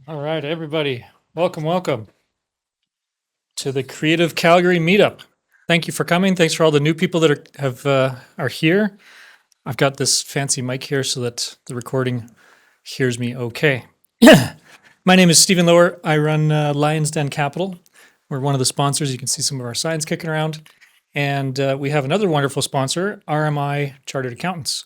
All right, everybody, welcome to the Creative Calgary Meetup. Thank you for coming. Thanks for all the new people that are here. I've got this fancy mic here so that the recording hears me okay. My name is Stephen Lower. I run Lions Den Capital. We're one of the sponsors. You can see some of our signs kicking around. And we have another wonderful sponsor, RMI Chartered Accountants.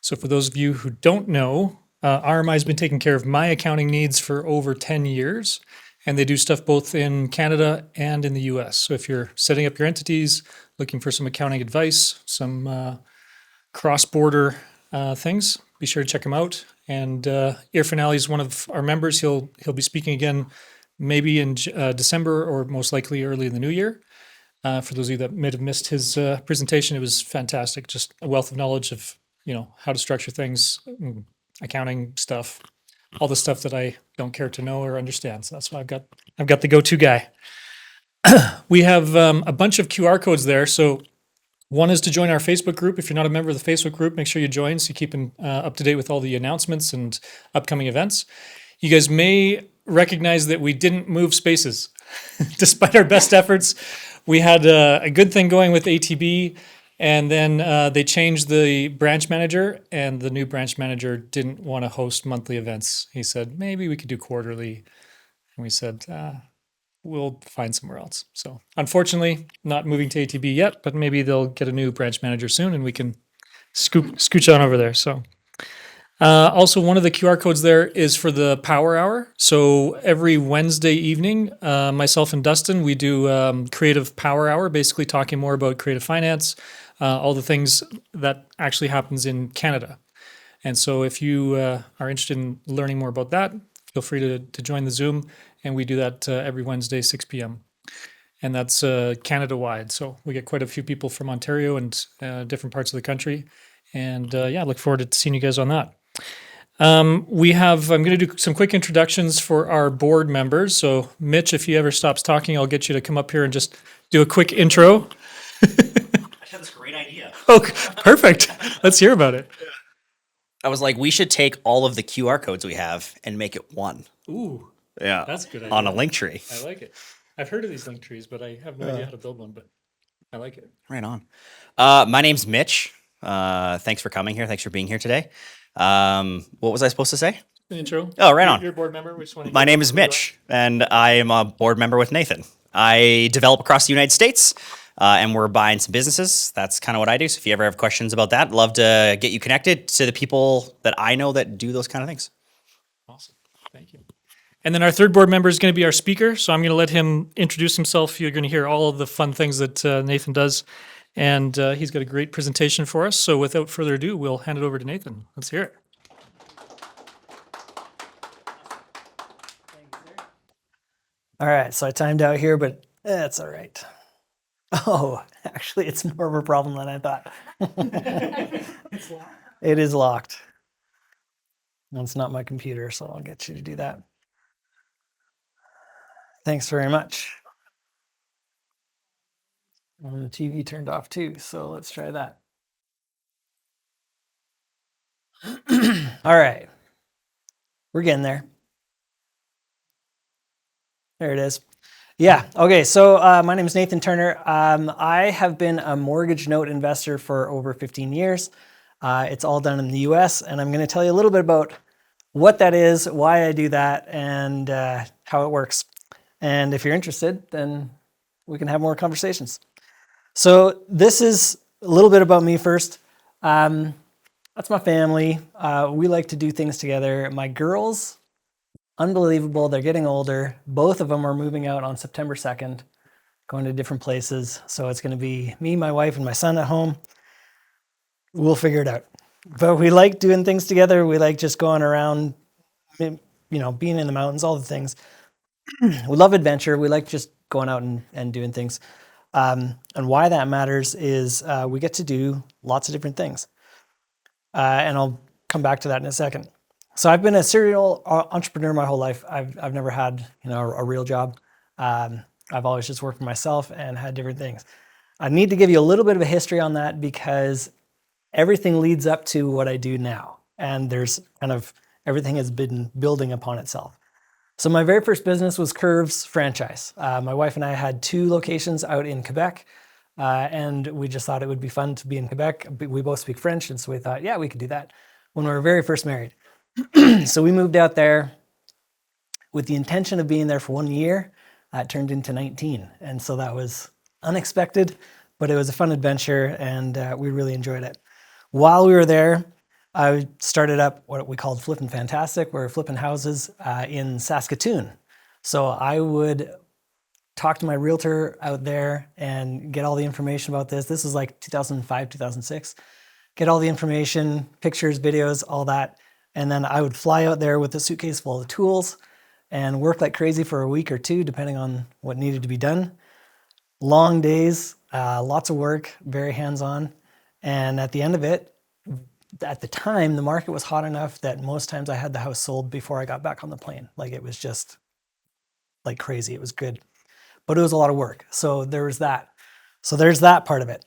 So for those of you who don't know, RMI has been taking care of my accounting needs for over 10 years, and they do stuff both in Canada and in the US. So if you're setting up your entities, looking for some accounting advice, some cross-border things, be sure to check him out. And Ear Finale is one of our members. He'll be speaking again maybe in December or most likely early in the new year. For those of you that may have missed his presentation, it was fantastic. Just a wealth of knowledge of how to structure things, accounting stuff, all the stuff that I don't care to know or understand. So that's why I've got the go-to guy. We have a bunch of QR codes there. So one is to join our Facebook group. If you're not a member of the Facebook group, make sure you join so you keep up to date with all the announcements and upcoming events. You guys may recognize that we didn't move spaces. Despite our best efforts, we had a good thing going with ATB, and then they changed the branch manager, and the new branch manager didn't want to host monthly events. He said, maybe we could do quarterly. And we said, we'll find somewhere else. So unfortunately, not moving to ATB yet, but maybe they'll get a new branch manager soon and we can scooch on over there. So also, one of the QR codes there is for the Power Hour. So every Wednesday evening, myself and Dustin, we do Creative Power Hour, basically talking more about creative finance, all the things that actually happens in Canada. And so if you are interested in learning more about that, feel free to join the Zoom. And we do that every Wednesday, 6 p.m. And that's Canada-wide. So we get quite a few people from Ontario and different parts of the country. And I look forward to seeing you guys on that. I'm going to do some quick introductions for our board members. So Mitch, if he ever stops talking, I'll get you to come up here and just do a quick intro. That's a great idea. Oh, perfect. Let's hear about it. I was like, we should take all of the QR codes we have and make it one. Ooh, Yeah. that's a good idea. On a link tree. I like it. I've heard of these link trees, but I have no idea how to build one, but I like it. Right on. My name's Mitch. Thanks for coming here. Thanks for being here today. What was I supposed to say? An intro. Oh, right on. You're a board member. We just want to My name is Mitch, and I am a board member with Nathan. I develop across the United States, and we're buying some businesses. That's kind of what I do. So if you ever have questions about that, love to get you connected to the people that I know that do those kind of things. Awesome. Thank you. And then our third board member is going to be our speaker. So I'm going to let him introduce himself. You're going to hear all of the fun things that Nathan does. And he's got a great presentation for us. So without further ado, we'll hand it over to Nathan. Let's hear it. All right, so I timed out here, but that's all right. Oh, actually, it's more of a problem than I thought. It's locked. It is locked. And it's not my computer, so I'll get you to do that. Thanks very much. And the TV turned off too, so let's try that. All right. We're getting there. There it is. Yeah. Okay. So my name is Nathan Turner. I have been a mortgage note investor for over 15 years. It's all done in the US, and I'm going to tell you a little bit about what that is, why I do that, and how it works. And if you're interested, then we can have more conversations. So this is a little bit about me first. That's my family. We like to do things together. My girls, unbelievable. They're getting older. Both of them are moving out on September 2nd, going to different places. So it's going to be me, my wife, and my son at home. We'll figure it out. But we like doing things together. We like just going around, being in the mountains, all the things. We love adventure. We like just going out and doing things. And why that matters is we get to do lots of different things. And I'll come back to that in a second. So I've been a serial entrepreneur my whole life. I've never had a real job. I've always just worked for myself and had different things. I need to give you a little bit of a history on that because everything leads up to what I do now. And there's kind of everything has been building upon itself. So my very first business was Curves Franchise. My wife and I had 2 locations out in Quebec, and we just thought it would be fun to be in Quebec. We both speak French, and so we thought, yeah, we could do that when we were very first married. So we moved out there with the intention of being there for 1 year. It turned into 19, and so that was unexpected, but it was a fun adventure, and we really enjoyed it. While we were there, I started up what we called Flippin' Fantastic. We're flipping houses in Saskatoon. So I would talk to my realtor out there and get all the information about this. This was like 2005, 2006. Get all the information, pictures, videos, all that. And then I would fly out there with a suitcase full of tools and work like crazy for a week or 2, depending on what needed to be done. Long days, lots of work, very hands-on. And at the end of it, at the time, the market was hot enough that most times I had the house sold before I got back on the plane. Like, it was just like crazy. It was good, but it was a lot of work. So there was that. So there's that part of it.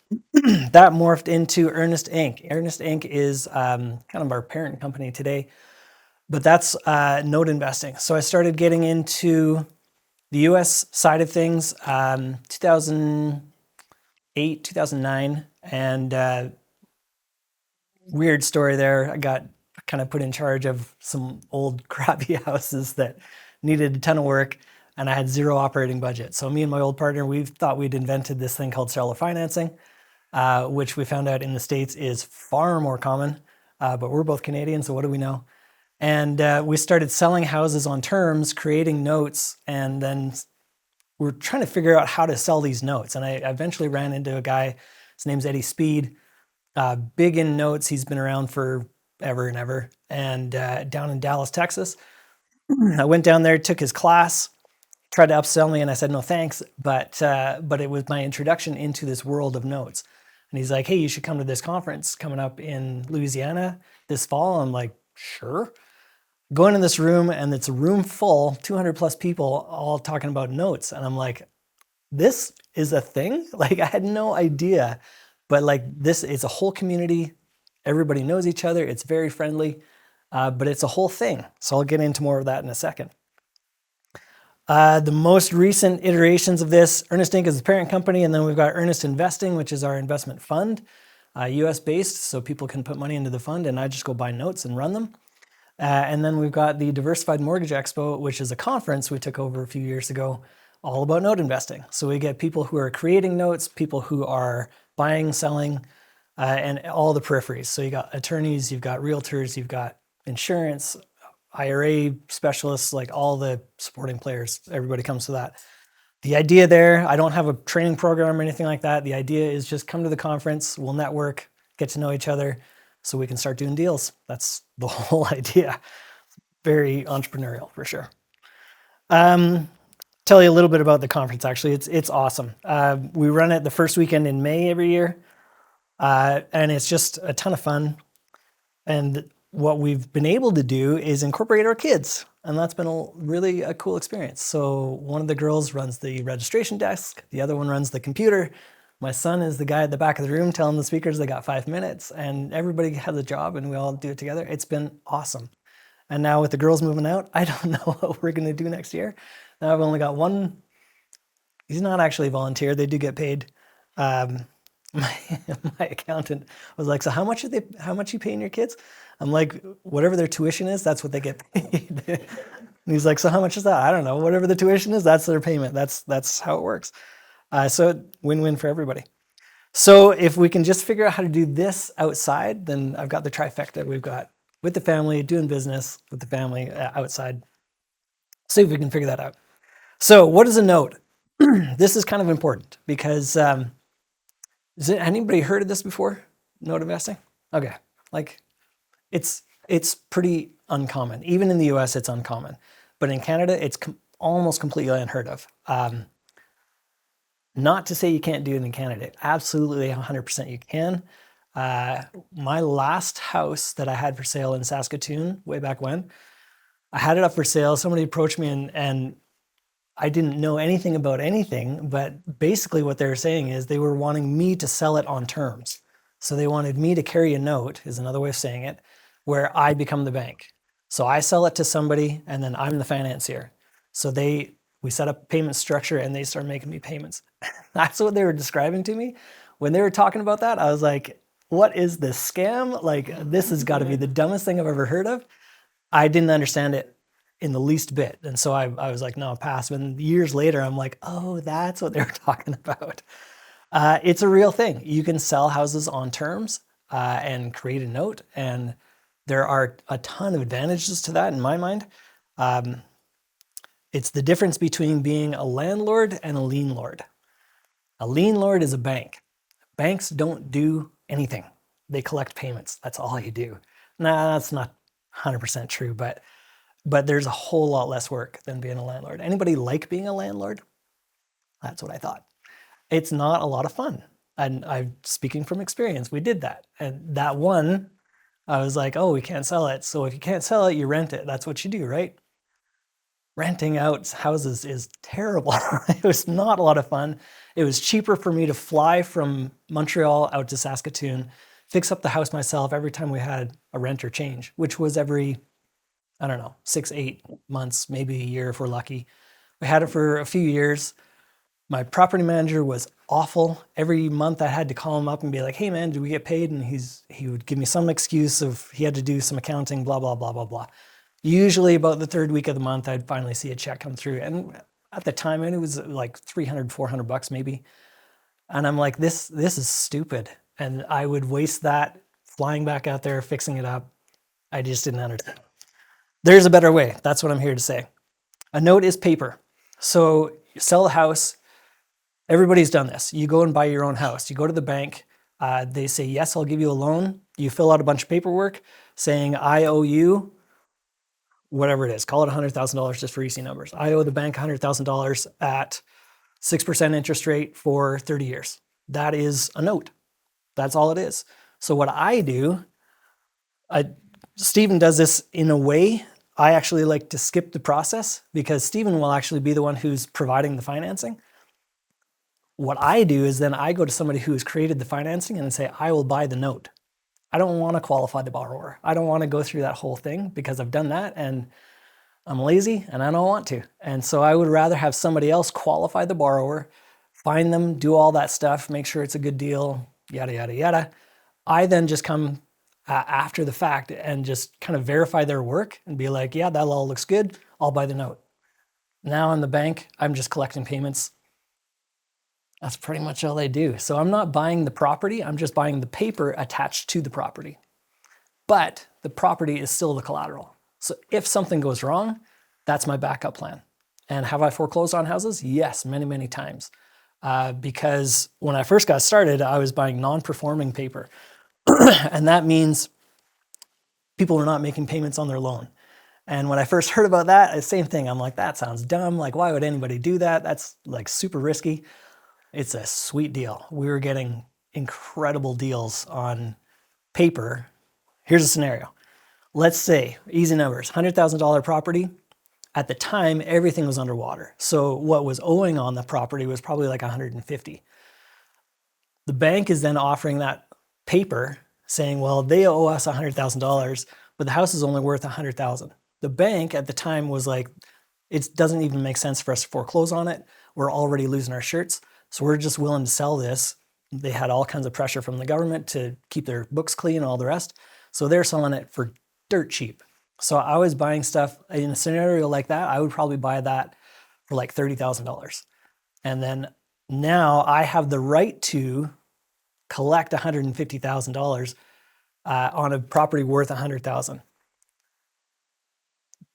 That morphed into Earnest Inc. Earnest Inc. is kind of our parent company today, but that's note investing. So I started getting into the US side of things 2008, 2009, and weird story there. I got kind of put in charge of some old crappy houses that needed a ton of work, and I had 0 operating budget. So me and my old partner, we thought we'd invented this thing called seller financing, which we found out in the States is far more common, but we're both Canadian, so what do we know? And we started selling houses on terms, creating notes, and then we're trying to figure out how to sell these notes. And I eventually ran into a guy, his name's Eddie Speed, big in notes. He's been around for ever and ever, and down in Dallas, Texas. I went down there, took his class, tried to upsell me, and I said no thanks. But it was my introduction into this world of notes. And he's like, hey, you should come to this conference coming up in Louisiana this fall. I'm like, sure. Go into this room, and it's a room full, 200 plus people, all talking about notes. And I'm like, this is a thing? Like, I had no idea. But like, this is a whole community. Everybody knows each other. It's very friendly, but it's a whole thing. So I'll get into more of that in a second. The most recent iterations of this, Earnest Inc. is the parent company, and then we've got Earnest Investing, which is our investment fund, US based, so people can put money into the fund, and I just go buy notes and run them. And then we've got the Diversified Mortgage Expo, which is a conference we took over a few years ago, all about note investing. So we get people who are creating notes, people who are buying, selling, and all the peripheries. So you got attorneys, you've got realtors, you've got insurance, IRA specialists, like all the supporting players. Everybody comes to that. The idea there, I don't have a training program or anything like that. The idea is just come to the conference, we'll network, get to know each other so we can start doing deals. That's the whole idea. Very entrepreneurial for sure. Tell you a little bit about the conference. Actually, it's awesome. We run it the first weekend in May every year, and it's just a ton of fun. And what we've been able to do is incorporate our kids, and that's been really a cool experience. So one of the girls runs the registration desk, the other one runs the computer. My son is the guy at the back of the room telling the speakers they got 5 minutes, and everybody has a job, and we all do it together. It's been awesome. And now with the girls moving out, I don't know what we're going to do next year. Now I've only got one. He's not actually a volunteer. They do get paid. My accountant was like, so how much you paying your kids? I'm like, whatever their tuition is, that's what they get paid. And he's like, so how much is that? I don't know. Whatever the tuition is, that's their payment. That's how it works. So win-win for everybody. So if we can just figure out how to do this outside, then I've got the trifecta. We've got with the family, doing business with the family outside. See if we can figure that out. So what is a note? This is kind of important because anybody heard of this before? Note investing? Okay. Like it's pretty uncommon. Even in the US, it's uncommon. But in Canada, it's almost completely unheard of. Not to say you can't do it in Canada. Absolutely 100% you can. My last house that I had for sale in Saskatoon, way back when, I had it up for sale. Somebody approached me and I didn't know anything about anything, but basically what they were saying is they were wanting me to sell it on terms. So they wanted me to carry a note, is another way of saying it, where I become the bank. So I sell it to somebody and then I'm the financier. So we set up a payment structure and they started making me payments. That's what they were describing to me. When they were talking about that, I was like, what is this scam? Like, this has got to be the dumbest thing I've ever heard of. I didn't understand it in the least bit. And so I was like, no, pass. But years later, I'm like, oh, that's what they were talking about. It's a real thing. You can sell houses on terms and create a note. And there are a ton of advantages to that in my mind. It's the difference between being a landlord and a lien lord. A lien lord is a bank. Banks don't do anything. They collect payments. That's all you do. Nah, that's not 100% true, but there's a whole lot less work than being a landlord. Anybody like being a landlord? That's what I thought. It's not a lot of fun. And I'm speaking from experience. We did that. And that one, I was like, oh, we can't sell it. So if you can't sell it, you rent it. That's what you do, right? Renting out houses is terrible. It was not a lot of fun. It was cheaper for me to fly from Montreal out to Saskatoon, fix up the house myself every time we had a renter change, which was every, I don't know, 6, 8 months, maybe a year if we're lucky. We had it for a few years. My property manager was awful. Every month I had to call him up and be like, hey man, did we get paid? And he would give me some excuse of he had to do some accounting, blah, blah, blah, blah, blah. Usually about the third week of the month, I'd finally see a check come through. And at the time, it was like $300, $400 maybe. And I'm like, this is stupid. And I would waste that flying back out there, fixing it up. I just didn't understand. There's a better way. That's what I'm here to say. A note is paper. So you sell a house. Everybody's done this. You go and buy your own house. You go to the bank. They say, yes, I'll give you a loan. You fill out a bunch of paperwork saying, I owe you whatever it is, call it $100,000 just for easy numbers. I owe the bank $100,000 at 6% interest rate for 30 years. That is a note. That's all it is. So what I do, Stephen does this in a way. I actually like to skip the process because Stephen will actually be the one who's providing the financing. What I do is then I go to somebody who has created the financing and say, I will buy the note. I don't want to qualify the borrower. I don't want to go through that whole thing because I've done that and I'm lazy and I don't want to. And so I would rather have somebody else qualify the borrower, find them, do all that stuff, make sure it's a good deal, yada, yada, yada. I then just come after the fact and just kind of verify their work and be like, yeah, that all looks good. I'll buy the note. Now in the bank, I'm just collecting payments. That's pretty much all they do. So I'm not buying the property, I'm just buying the paper attached to the property. But the property is still the collateral. So if something goes wrong, that's my backup plan. And have I foreclosed on houses? Yes, many, many times. Because when I first got started, I was buying non-performing paper. And that means people were not making payments on their loan. And when I first heard about that, the same thing. I'm like, that sounds dumb. Like, why would anybody do that? That's like super risky. It's a sweet deal. We were getting incredible deals on paper. Here's a scenario. Let's say, easy numbers, $100,000 property. At the time, everything was underwater. So what was owing on the property was probably like 150. The bank is then offering that paper saying, well, they owe us $100,000, but the house is only worth $100,000. The bank at the time was like, it doesn't even make sense for us to foreclose on it. We're already losing our shirts. So we're just willing to sell this. They had all kinds of pressure from the government to keep their books clean and all the rest. So they're selling it for dirt cheap. So I was buying stuff in a scenario like that. I would probably buy that for like $30,000. And then now I have the right to collect $150,000 on a property worth $100,000.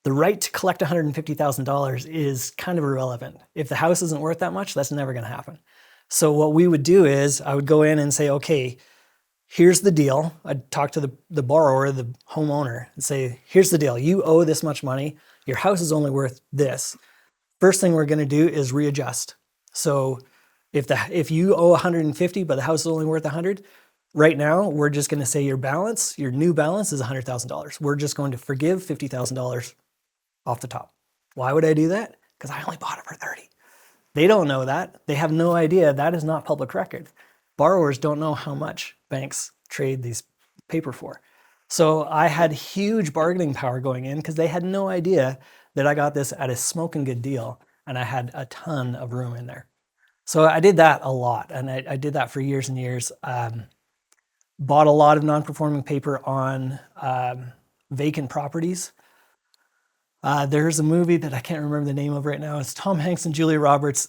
The right to collect $150,000 is kind of irrelevant. If the house isn't worth that much, that's never going to happen. So what we would do is I would go in and say, okay, here's the deal. I'd talk to the borrower, the homeowner, and say, here's the deal. You owe this much money. Your house is only worth this. First thing we're going to do is readjust. So if you owe 150, but the house is only worth 100, right now we're just going to say your new balance is $100,000. We're just going to forgive $50,000 off the top. Why would I do that? Because I only bought it for 30. They don't know that. They have no idea. That is not public record. Borrowers don't know how much banks trade these paper for. So I had huge bargaining power going in because they had no idea that I got this at a smoking good deal and I had a ton of room in there. So I did that a lot, and I did that for years and years. Bought a lot of non-performing paper on vacant properties. There's a movie that I can't remember the name of right now. It's Tom Hanks and Julia Roberts,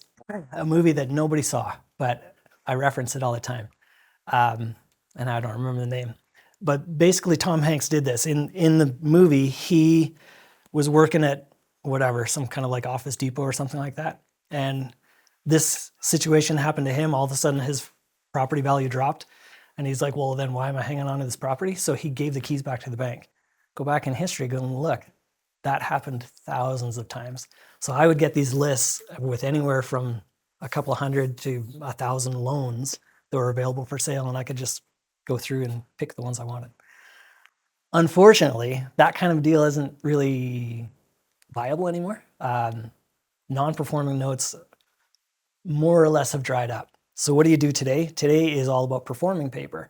a movie that nobody saw, but I reference it all the time. And I don't remember the name. But basically, Tom Hanks did this. In the movie, he was working at whatever, some kind of like Office Depot or something like that. And this situation happened to him. All of a sudden, his property value dropped. And he's like, well, then why am I hanging on to this property? So he gave the keys back to the bank. Go back in history, go and look. That happened thousands of times. So I would get these lists with anywhere from a couple hundred to 1,000 loans that were available for sale, and I could just go through and pick the ones I wanted. Unfortunately, that kind of deal isn't really viable anymore. Non-performing notes more or less have dried up. So what do you do today? Today is all about performing paper.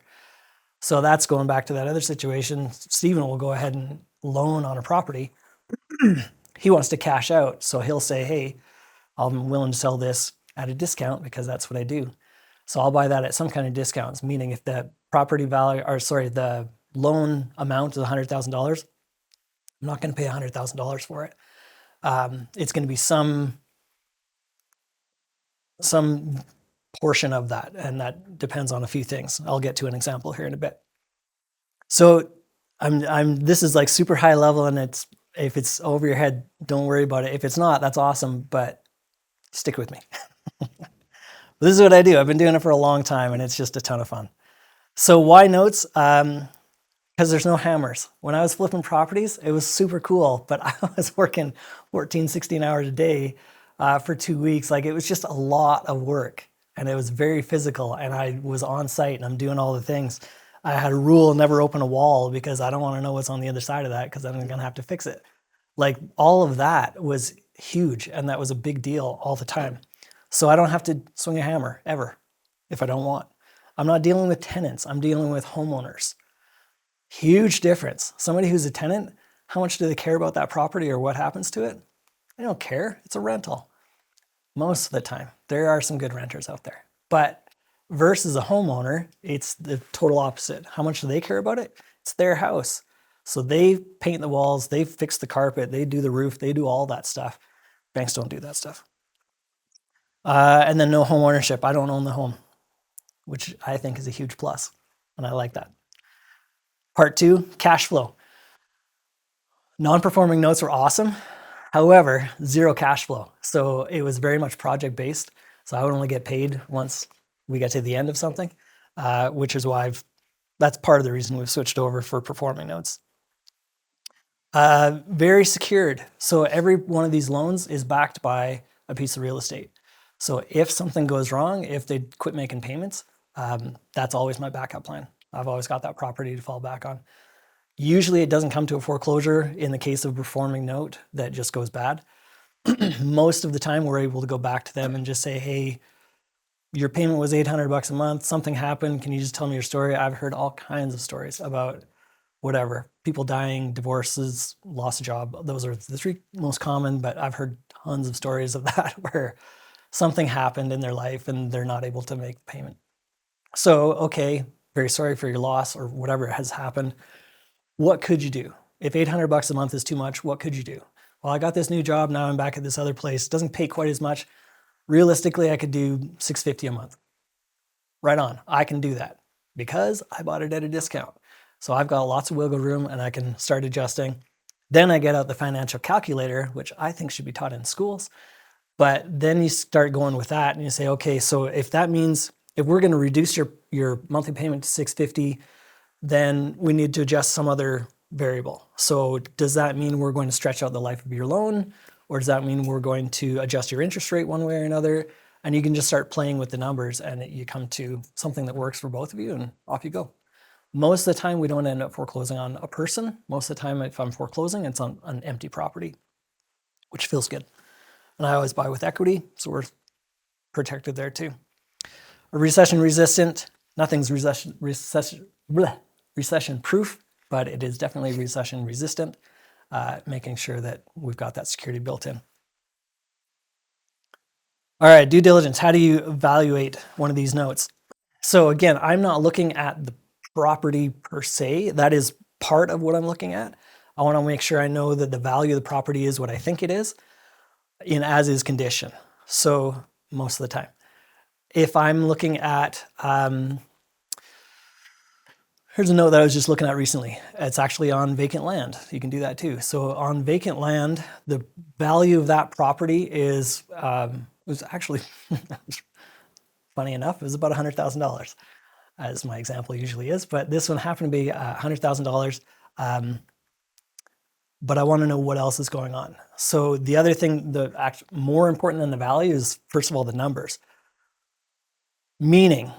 So that's going back to that other situation. Stephen will go ahead and loan on a property. He wants to cash out. So he'll say, hey, I'm willing to sell this at a discount because that's what I do. So I'll buy that at some kind of discounts, meaning if the property value, or sorry, the loan amount is $100,000, I'm not going to pay $100,000 for it. It's going to be some portion of that, and that depends on a few things. I'll get to an example here in a bit. So this is like super high level, and if it's over your head, don't worry about it. If it's not, that's awesome, but stick with me. This is what I do. I've been doing it for a long time, and it's just a ton of fun. So why notes? Because there's no hammers. When I was flipping properties, it was super cool, but I was working 14, 16 hours a day for 2 weeks. Like, it was just a lot of work, and it was very physical, and I was on site and I'm doing all the things. I had a rule, never open a wall, because I don't want to know what's on the other side of that, because I'm going to have to fix it. Like, all of that was huge, and that was a big deal all the time. So I don't have to swing a hammer ever if I don't want. I'm not dealing with tenants. I'm dealing with homeowners. Huge difference. Somebody who's a tenant, how much do they care about that property or what happens to it? They don't care. It's a rental. Most of the time. There are some good renters out there. But versus a homeowner, it's the total opposite. How much do they care about it? It's their house. So they paint the walls, they fix the carpet, they do the roof, they do all that stuff. Banks don't do that stuff. And then no home ownership. I don't own the home, which I think is a huge plus, and I like that. Part 2, cash flow. Non-performing notes were awesome. However, zero cash flow. So it was very much project-based. So I would only get paid once we get to the end of something, which is why that's part of the reason we've switched over for performing notes. Very secured. So every one of these loans is backed by a piece of real estate. So if something goes wrong, if they quit making payments, that's always my backup plan. I've always got that property to fall back on. Usually it doesn't come to a foreclosure in the case of a performing note that just goes bad. Most of the time we're able to go back to them and just say, hey, your payment was $800 a month, something happened, can you just tell me your story? I've heard all kinds of stories about whatever, people dying, divorces, lost a job. Those are the 3 most common, but I've heard tons of stories of that where something happened in their life and they're not able to make the payment. So, okay, very sorry for your loss or whatever has happened. What could you do? If $800 a month is too much, what could you do? Well, I got this new job, now I'm back at this other place. It doesn't pay quite as much. Realistically, I could do $650 a month. Right on, I can do that because I bought it at a discount. So I've got lots of wiggle room and I can start adjusting. Then I get out the financial calculator, which I think should be taught in schools. But then you start going with that and you say, okay, so if that means if we're going to reduce your monthly payment to $650, then we need to adjust some other variable. So does that mean we're going to stretch out the life of your loan? Or does that mean we're going to adjust your interest rate one way or another? And you can just start playing with the numbers and you come to something that works for both of you and off you go. Most of the time we don't end up foreclosing on a person. Most of the time if I'm foreclosing, it's on an empty property, which feels good. And I always buy with equity, so we're protected there too. A recession resistant, nothing's recession proof, but it is definitely recession resistant. making sure that we've got that security built in. All right, due diligence. How do you evaluate one of these notes? So again, I'm not looking at the property per se. That is part of what I'm looking at. I want to make sure I know that the value of the property is what I think it is in as is condition. So most of the time. If I'm looking at, here's a note that I was just looking at recently. It's actually on vacant land. You can do that too. So on vacant land, the value of that property is, was actually, funny enough, it was about $100,000, as my example usually is. But this one happened to be $100,000. But I want to know what else is going on. So the other thing, more important than the value is, first of all, the numbers. Meaning,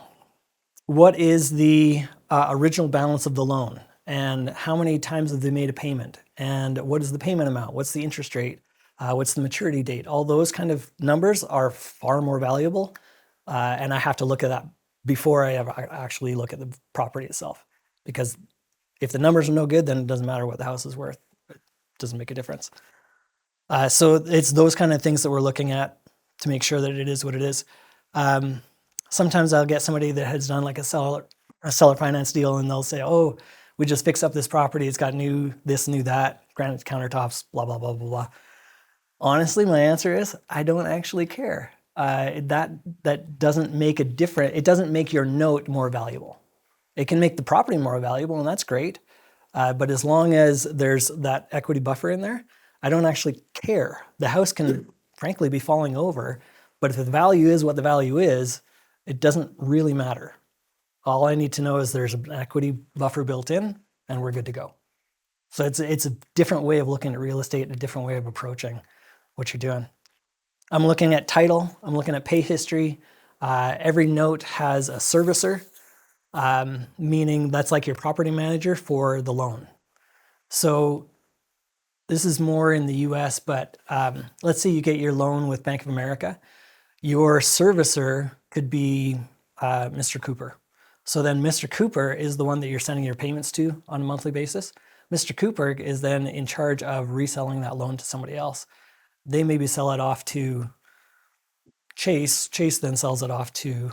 what is the original balance of the loan? And how many times have they made a payment? And what is the payment amount? What's the interest rate? What's the maturity date? All those kind of numbers are far more valuable. And I have to look at that before I ever actually look at the property itself. Because if the numbers are no good, then it doesn't matter what the house is worth. It doesn't make a difference. So it's those kind of things that we're looking at to make sure that it is what it is. Sometimes I'll get somebody that has done like a seller finance deal, and they'll say, "Oh, we just fixed up this property. It's got new this, new that, granite countertops, blah blah blah blah blah." Honestly, my answer is I don't actually care. That doesn't make a difference. It doesn't make your note more valuable. It can make the property more valuable, and that's great. But as long as there's that equity buffer in there, I don't actually care. The house can frankly be falling over, but if the value is what the value is, it doesn't really matter. All I need to know is there's an equity buffer built in, and we're good to go. So it's a different way of looking at real estate and a different way of approaching what you're doing. I'm looking at title. I'm looking at pay history. Every note has a servicer, meaning that's like your property manager for the loan. So this is more in the US, but let's say you get your loan with Bank of America. Your servicer could be Mr. Cooper. So then Mr. Cooper is the one that you're sending your payments to on a monthly basis. Mr. Cooper is then in charge of reselling that loan to somebody else. They maybe sell it off to Chase. Chase then sells it off to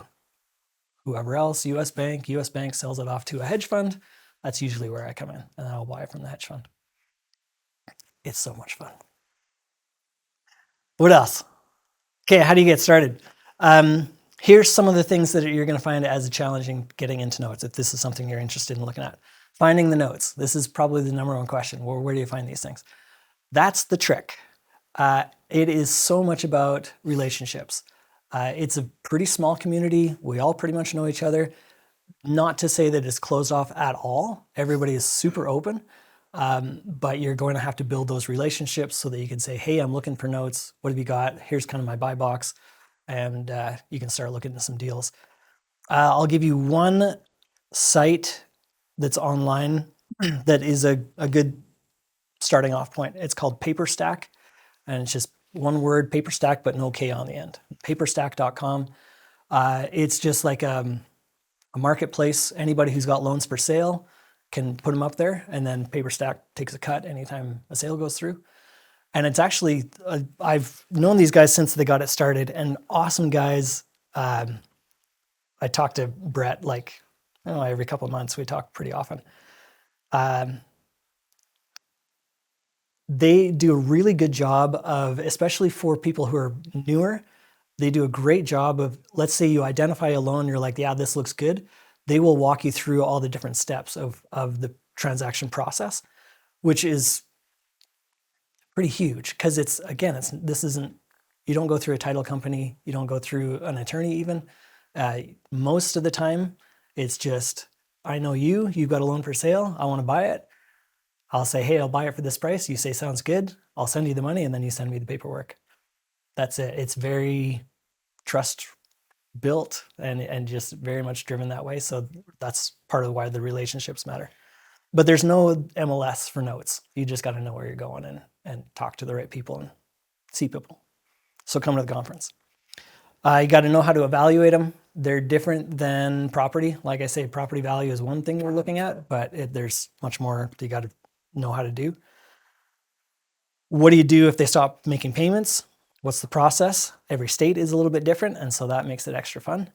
whoever else, US Bank. US Bank sells it off to a hedge fund. That's usually where I come in, and I'll buy it from the hedge fund. It's so much fun. What else? Okay, how do you get started? Here's some of the things that you're going to find as challenging getting into notes, if this is something you're interested in looking at. Finding the notes. This is probably the number one question. Well, where do you find these things? That's the trick. It is so much about relationships. It's a pretty small community. We all pretty much know each other. Not to say that it's closed off at all. Everybody is super open. But you're going to have to build those relationships so that you can say, "Hey, I'm looking for notes. What have you got? Here's kind of my buy box." And you can start looking at some deals. I'll give you one site that's online that is a good starting off point. It's called PaperStack, and it's just one word, PaperStack, but no K on the end. Paperstack.com. It's just like a marketplace. Anybody who's got loans for sale can put them up there, and then PaperStack takes a cut anytime a sale goes through. And it's actually, I've known these guys since they got it started, and awesome guys. I talk to Brett like, every couple of months. We talk pretty often. They do a really good job of, especially for people who are newer, they do a great job of, let's say you identify a loan, you're like, yeah, this looks good. They will walk you through all the different steps of the transaction process, which is pretty huge because you don't go through a title company, you don't go through an attorney even. Most of the time, it's just, I know you've got a loan for sale, I want to buy it. I'll say, hey, I'll buy it for this price. You say, sounds good. I'll send you the money, and then you send me the paperwork. That's it. It's very trust built and just very much driven that way. So that's part of why the relationships matter. But there's no MLS for notes. You just got to know where you're going and talk to the right people and see people. So come to the conference. You got to know how to evaluate them. They're different than property. Like I say, property value is one thing we're looking at, but there's much more you got to know how to do. What do you do if they stop making payments? What's the process? Every state is a little bit different, and so that makes it extra fun.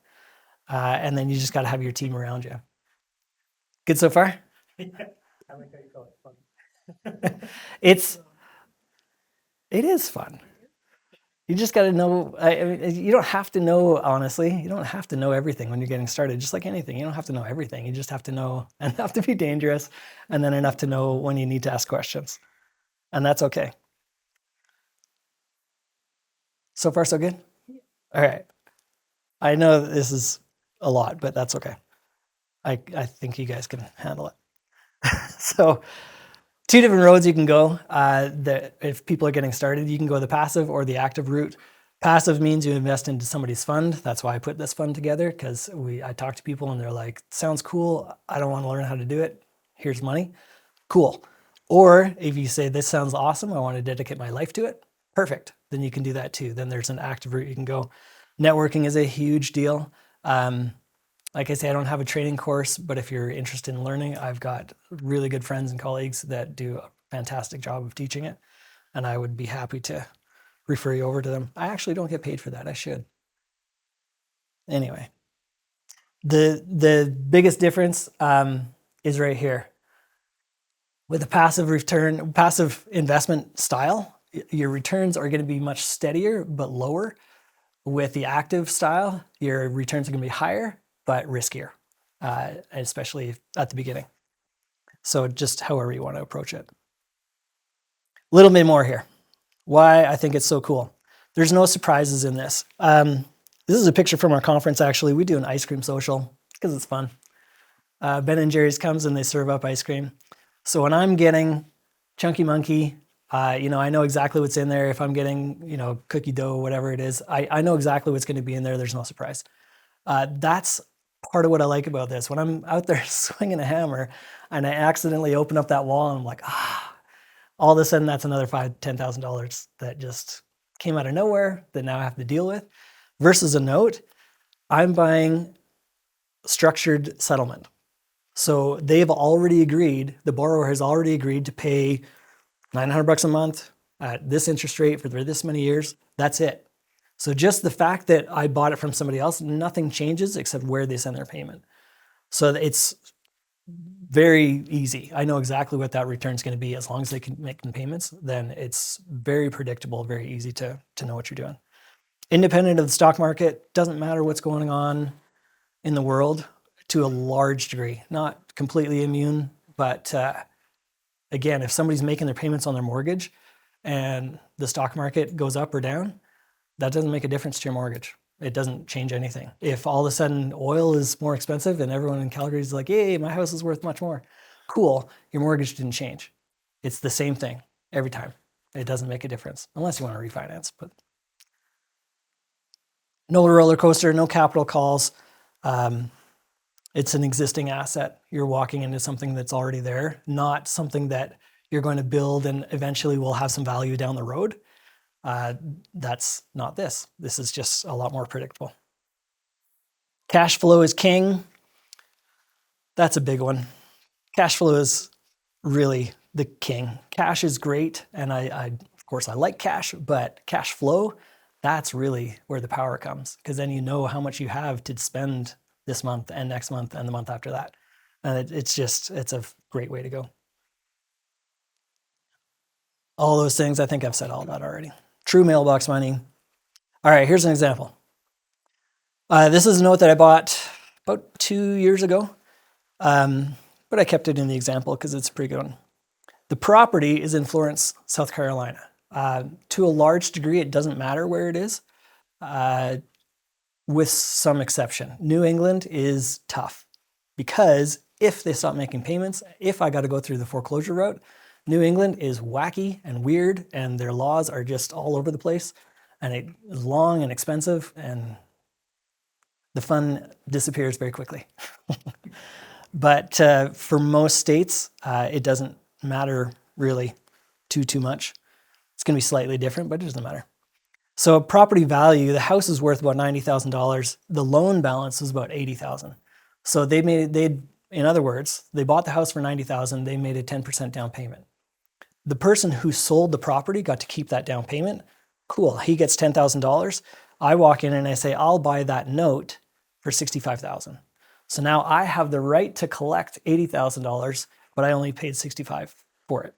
And then you just got to have your team around you. Good so far? I like how you call it fun. It is fun. You just got to know. I mean, you don't have to know, honestly. You don't have to know everything when you're getting started. Just like anything, you don't have to know everything. You just have to know enough to be dangerous, and then enough to know when you need to ask questions, and that's okay. So far, so good. All right. I know that this is a lot, but that's okay. I think you guys can handle it. So, two different roads you can go. If people are getting started, you can go the passive or the active route. Passive means you invest into somebody's fund. That's why I put this fund together, because I talk to people and they're like, sounds cool. I don't want to learn how to do it. Here's money. Cool. Or if you say, this sounds awesome, I want to dedicate my life to it. Perfect. Then you can do that too. Then there's an active route you can go. Networking is a huge deal. Like I say, I don't have a training course, but if you're interested in learning, I've got really good friends and colleagues that do a fantastic job of teaching it, and I would be happy to refer you over to them. I actually don't get paid for that. I should. Anyway, the biggest difference is right here. With a passive investment style, your returns are going to be much steadier but lower. With the active style, your returns are going to be higher but riskier, especially at the beginning. So just however you want to approach it. A little bit more here. Why I think it's so cool. There's no surprises in this. This is a picture from our conference, actually. We do an ice cream social because it's fun. Ben and Jerry's comes and they serve up ice cream. So when I'm getting Chunky Monkey, I know exactly what's in there. If I'm getting, cookie dough, whatever it is, I know exactly what's going to be in there. There's no surprise. That's part of what I like about this. When I'm out there swinging a hammer and I accidentally open up that wall and I'm like, all of a sudden that's another $10,000 that just came out of nowhere that now I have to deal with. Versus a note, I'm buying structured settlement. So they've already agreed, the borrower has already agreed to pay $900 a month at this interest rate for this many years. That's it. So just the fact that I bought it from somebody else, nothing changes except where they send their payment. So it's very easy. I know exactly what that return is going to be. As long as they can make payments, then it's very predictable, very easy to know what you're doing. Independent of the stock market, doesn't matter what's going on in the world to a large degree. Not completely immune, but again, if somebody's making their payments on their mortgage and the stock market goes up or down, that doesn't make a difference to your mortgage. It doesn't change anything. If all of a sudden oil is more expensive and everyone in Calgary is like, hey, my house is worth much more. Cool, your mortgage didn't change. It's the same thing every time. It doesn't make a difference unless you want to refinance. But no roller coaster, no capital calls. It's an existing asset. You're walking into something that's already there, not something that you're going to build and eventually will have some value down the road. That's not this. This is just a lot more predictable. Cash flow is king. That's a big one. Cash flow is really the king. Cash is great, and I of course I like cash, but cash flow, that's really where the power comes, because then you know how much you have to spend this month and next month and the month after that. And it's a great way to go. All those things, I think I've said all that already. True mailbox money. All right, here's an example. This is a note that I bought about 2 years ago, but I kept it in the example because it's a pretty good one. The property is in Florence, South Carolina. To a large degree, it doesn't matter where it is, with some exception. New England is tough because if they stop making payments, if I got to go through the foreclosure route, New England is wacky and weird, and their laws are just all over the place, and it is long and expensive, and the fun disappears very quickly. But for most states, it doesn't matter really too much. It's going to be slightly different, but it doesn't matter. So property value, the house is worth about $90,000. The loan balance is about $80,000. So in other words, they bought the house for $90,000. They made a 10% down payment. the person who sold the property got to keep that down payment. Cool. He gets $10,000. I walk in and I say, I'll buy that note for $65,000. So now I have the right to collect $80,000, but I only paid $65,000 for it.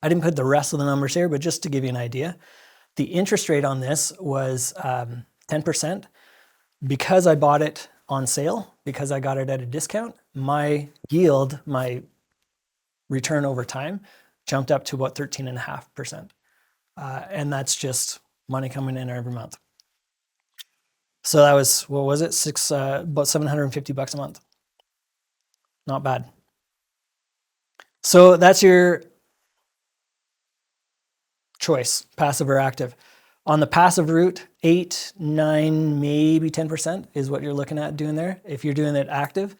I didn't put the rest of the numbers here, but just to give you an idea, the interest rate on this was 10%. Because I bought it on sale, because I got it at a discount, my yield, my return over time jumped up to about 13.5%. And that's just money coming in every month. So that was, what was it? About $750 a month. Not bad. So that's your choice, passive or active. On the passive route, 8, 9, maybe 10% is what you're looking at doing there. If you're doing it active,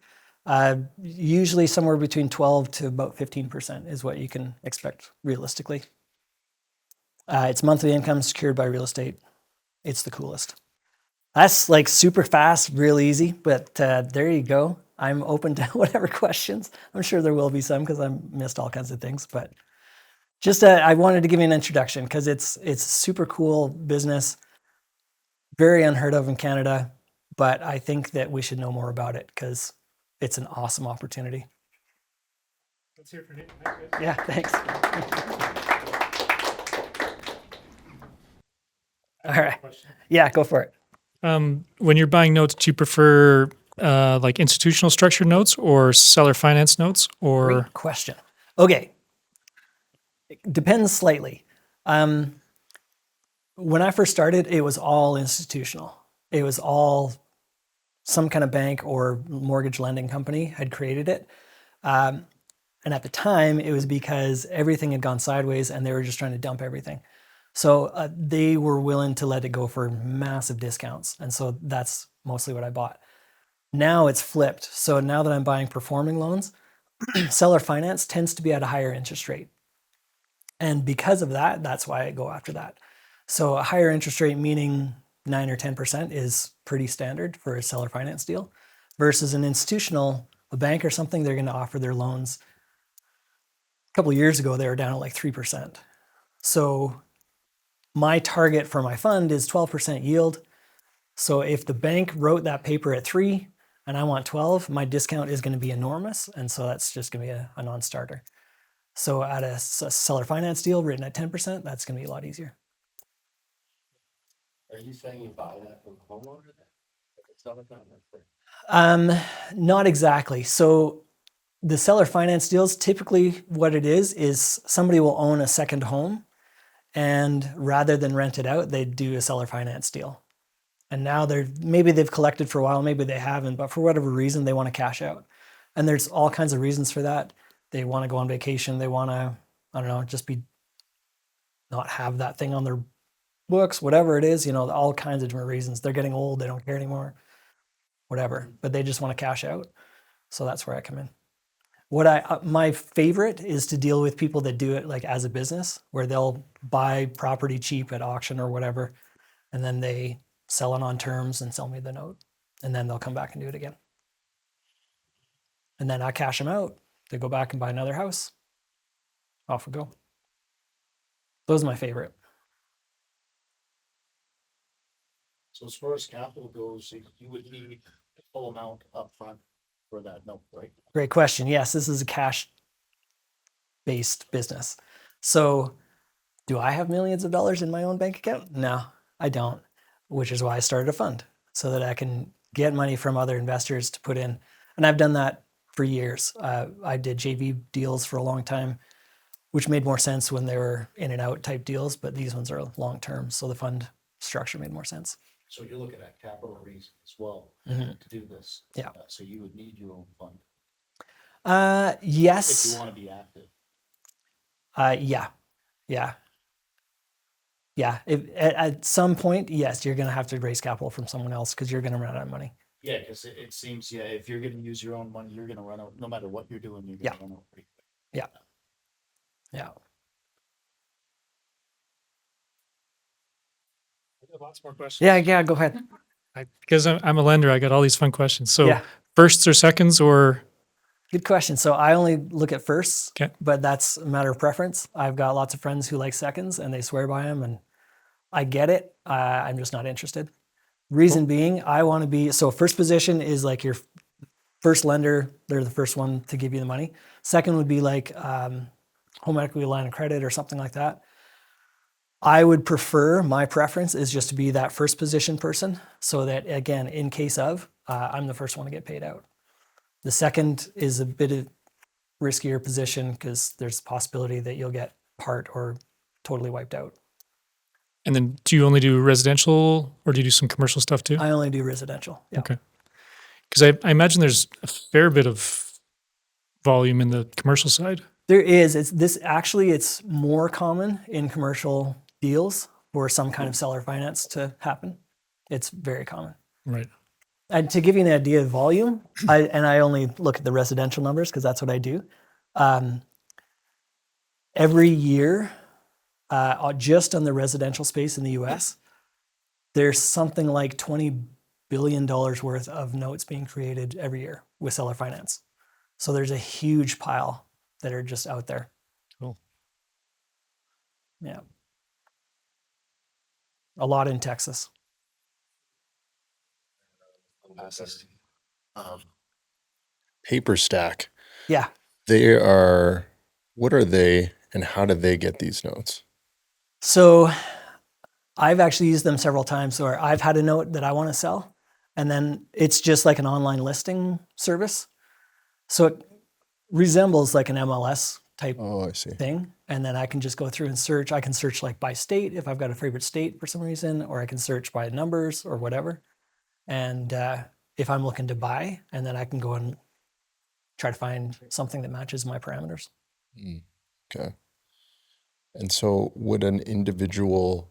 usually somewhere between 12 to about 15% is what you can expect realistically. It's monthly income secured by real estate. It's the coolest. That's like super fast, real easy, but there you go. I'm open to whatever questions. I'm sure there will be some because I missed all kinds of things, but just I wanted to give you an introduction because it's super cool business, very unheard of in Canada, but I think that we should know more about it because it's an awesome opportunity. Let's hear it for Nathan. Thanks, guys. Yeah, thanks. All right. Yeah, go for it. When you're buying notes, do you prefer like institutional structured notes or seller finance notes, or Great question. Okay. It depends slightly. When I first started, it was all institutional. It was all some kind of bank or mortgage lending company had created it. And at the time, it was because everything had gone sideways and they were just trying to dump everything. So they were willing to let it go for massive discounts. And so that's mostly what I bought. Now it's flipped. So now that I'm buying performing loans, seller finance tends to be at a higher interest rate. And because of that, that's why I go after that. So a higher interest rate, meaning 9 or 10%, is pretty standard for a seller finance deal versus an institutional, a bank or something, they're going to offer their loans. A couple of years ago, they were down at like 3%. So my target for my fund is 12% yield. So if the bank wrote that paper at 3 and I want 12, my discount is going to be enormous. And so that's just going to be a non-starter. So at a seller finance deal written at 10%, that's going to be a lot easier. Are you saying you buy that from a homeowner then? Like a seller finance? Not exactly. So the seller finance deals, typically what it is somebody will own a second home, and rather than rent it out, they do a seller finance deal. And now maybe they've collected for a while, maybe they haven't, but for whatever reason, they want to cash out. And there's all kinds of reasons for that. They want to go on vacation. They want to, I don't know, just not have that thing on their books, whatever it is, all kinds of different reasons. They're getting old. They don't care anymore, whatever, but they just want to cash out. So that's where I come in. My favorite is to deal with people that do it like as a business, where they'll buy property cheap at auction or whatever, and then they sell it on terms and sell me the note, and then they'll come back and do it again. And then I cash them out. They go back and buy another house. Off we go. Those are my favorite. So as far as capital goes, you would need the full amount upfront for that note, right? Great question. Yes, this is a cash-based business. So do I have millions of dollars in my own bank account? No, I don't, which is why I started a fund, so that I can get money from other investors to put in. And I've done that for years. I did JV deals for a long time, which made more sense when they were in and out type deals, but these ones are long term, so the fund structure made more sense. So you're looking at capital raising as well Mhm. to do this. Yeah. So you would need your own fund Yes. if you want to be active. Yeah. At some point, yes, you're going to have to raise capital from someone else because you're going to run out of money. Yeah, because it seems, if you're going to use your own money, you're going to run out, no matter what you're doing, you're going to run out pretty quick. Yeah. I got lots more questions. Yeah, go ahead. Because I'm a lender, I got all these fun questions. So Yeah. firsts or seconds or Good question. So I only look at firsts, Okay. but that's a matter of preference. I've got lots of friends who like seconds and they swear by them, and I get it. I'm just not interested. Reason being, I want to be, so first position is like your first lender. They're the first one to give you the money. Second would be like home equity line of credit or something like that. I would prefer, my preference is just to be that first position person so that, again, in case of, I'm the first one to get paid out. The second is a bit of riskier position because there's a possibility that you'll get part or totally wiped out. And then do you only do residential or do you do some commercial stuff too? I only do residential. Yeah. Okay. Because I imagine there's a fair bit of volume in the commercial side. There is. It's more common in commercial deals for some kind of seller finance to happen. It's very common. Right. And to give you an idea of volume, I only look at the residential numbers because that's what I do. Every year, just on the residential space in the US, there's something like $20 billion worth of notes being created every year with seller finance. So there's a huge pile that are just out there. Cool. Yeah. A lot in Texas. Paper stack. Yeah. What are they and how do they get these notes? So I've actually used them several times where I've had a note that I want to sell, and then it's just like an online listing service. So it resembles like an MLS type Oh, I see. thing. And then I can just go through and search. I can search like by state if I've got a favorite state for some reason, or I can search by numbers or whatever. And if I'm looking to buy, and then I can go and try to find something that matches my parameters. Okay. And so would an individual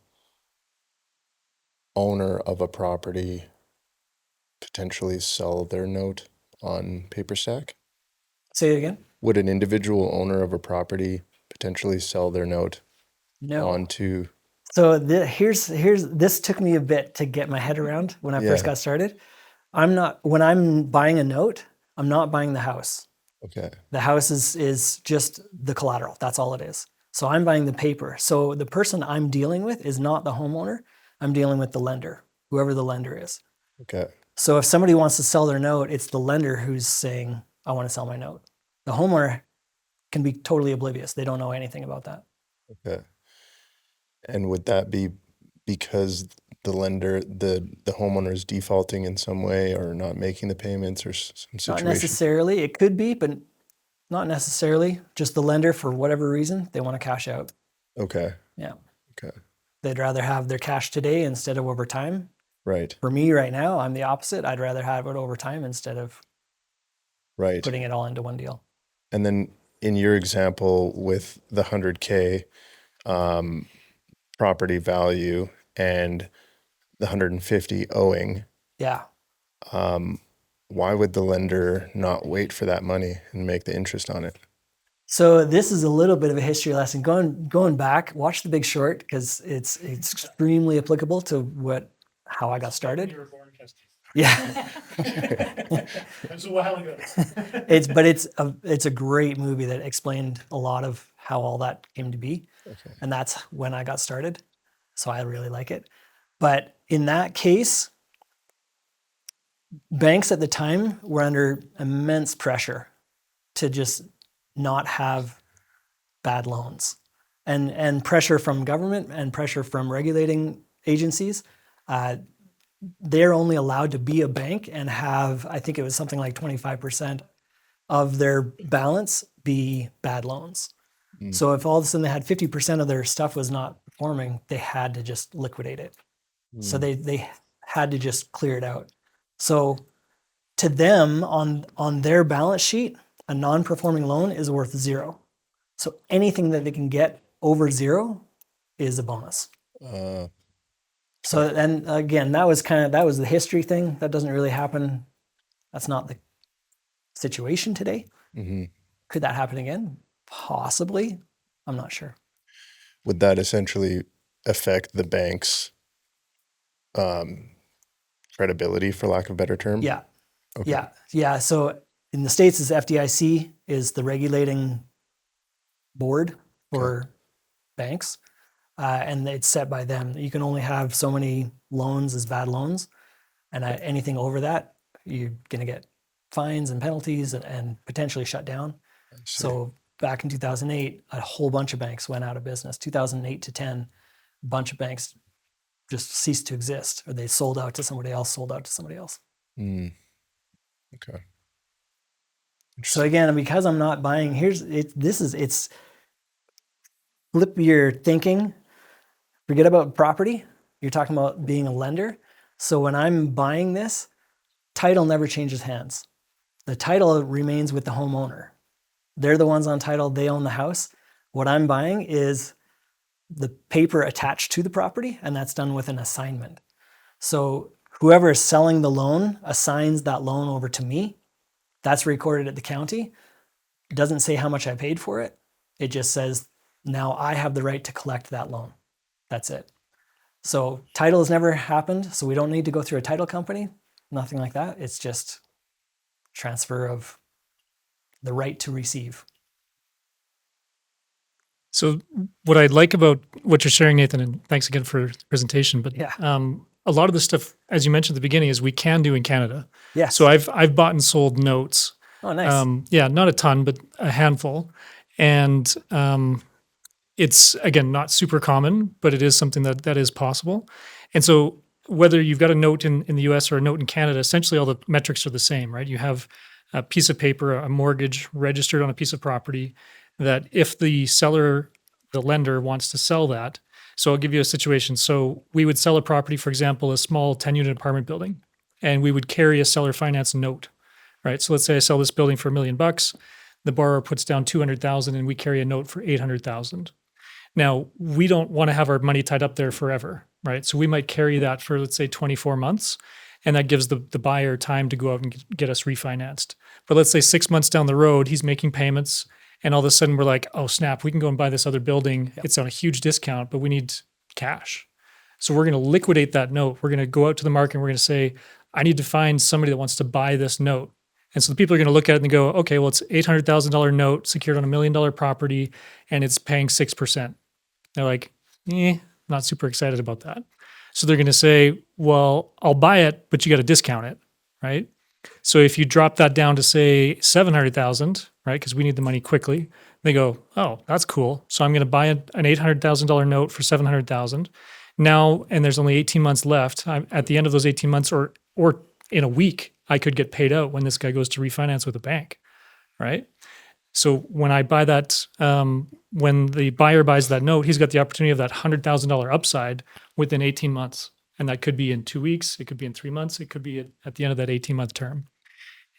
owner of a property potentially sell their note on PaperStack? Say it again? Would an individual owner of a property potentially sell their note No. onto? So here's this took me a bit to get my head around when I first Yeah. got started. When I'm buying a note, I'm not buying the house. Okay. The house is just the collateral. That's all it is. So I'm buying the paper. So the person I'm dealing with is not the homeowner. I'm dealing with the lender, whoever the lender is. Okay. So if somebody wants to sell their note, it's the lender who's saying, I want to sell my note. The homeowner can be totally oblivious. They don't know anything about that. Okay. And would that be because the lender, the homeowner is defaulting in some way or not making the payments or some Not situation? necessarily. It could be, but not necessarily. Just the lender, for whatever reason, they want to cash out. Okay. Yeah. Okay. They'd rather have their cash today instead of over time. Right. For me right now, I'm the opposite. I'd rather have it over time instead of Right. putting it all into one deal. And then in your example with the 100K property value and the 150 owing, Yeah. why would the lender not wait for that money and make the interest on it? So this is a little bit of a history lesson. Going back, watch The Big Short because it's extremely applicable to how I got started. You were born, Kesty. Yeah. That's a while ago. It's a great movie that explained a lot of how all that came to be. Okay. And that's when I got started. So I really like it. But in that case, banks at the time were under immense pressure to just not have bad loans, and pressure from government and pressure from regulating agencies. They're only allowed to be a bank and have, I think it was something like 25% of their balance be bad loans. So if all of a sudden they had 50% of their stuff was not performing, they had to just liquidate it. So they had to just clear it out. So to them, on their balance sheet, a non-performing loan is worth zero. So anything that they can get over zero is a bonus. So, and again, that was the history thing. That doesn't really happen. That's not the situation today. Mm-hmm. Could that happen again? Possibly. I'm not sure. Would that essentially affect the bank's credibility, for lack of a better term? Yeah. Okay. Yeah. Yeah. So in the States, is FDIC is the regulating board for banks, and it's set by them. You can only have so many loans as bad loans, and anything over that, you're going to get fines and penalties and potentially shut down. So back in 2008, a whole bunch of banks went out of business. 2008 to 10, a bunch of banks just ceased to exist, or they sold out to somebody else. Mm. Okay. So again, because I'm not buying, it's flip your thinking. Forget about property. You're talking about being a lender. So when I'm buying this, title never changes hands. The title remains with the homeowner. They're the ones on title. They own the house. What I'm buying is the paper attached to the property, and that's done with an assignment. So whoever is selling the loan assigns that loan over to me. That's recorded at the county. It doesn't say how much I paid for it. It just says, now I have the right to collect that loan. That's it. So title has never happened, so we don't need to go through a title company, nothing like that. It's just transfer of the right to receive. So what I like about what you're sharing, Nathan, and thanks again for the presentation, but Yeah. a lot of the stuff, as you mentioned at the beginning, is we can do in Canada. Yes. So I've bought and sold notes. Oh, nice. Yeah, not a ton, but a handful. And it's, again, not super common, but it is something that is possible. And so whether you've got a note in the US or a note in Canada, essentially all the metrics are the same, right? You have a piece of paper, a mortgage registered on a piece of property that if the seller, the lender wants to sell that. So I'll give you a situation. So we would sell a property, for example, a small 10-unit apartment building, and we would carry a seller finance note, right? So let's say I sell this building for $1 million. The borrower puts down 200,000 and we carry a note for 800,000. Now, we don't want to have our money tied up there forever, right? So we might carry that for, let's say, 24 months, and that gives the buyer time to go out and get us refinanced. But let's say 6 months down the road, he's making payments, and all of a sudden we're like, oh, snap, we can go and buy this other building. Yep. It's on a huge discount, but we need cash. So we're going to liquidate that note. We're going to go out to the market and we're going to say, I need to find somebody that wants to buy this note. And so the people are going to look at it and go, okay, well, it's $800,000 note secured on $1 million property, and it's paying 6%. They're like, not super excited about that. So they're going to say, well, I'll buy it, but you got to discount it, right? So if you drop that down to say 700,000, right? Because we need the money quickly. They go, oh, that's cool. So I'm going to buy an $800,000 note for 700,000 now, and there's only 18 months left. At the end of those 18 months, or in a week, I could get paid out when this guy goes to refinance with a bank, right? So when I buy that, when the buyer buys that note, he's got the opportunity of that $100,000 upside within 18 months. And that could be in 2 weeks, it could be in 3 months, it could be at the end of that 18-month term.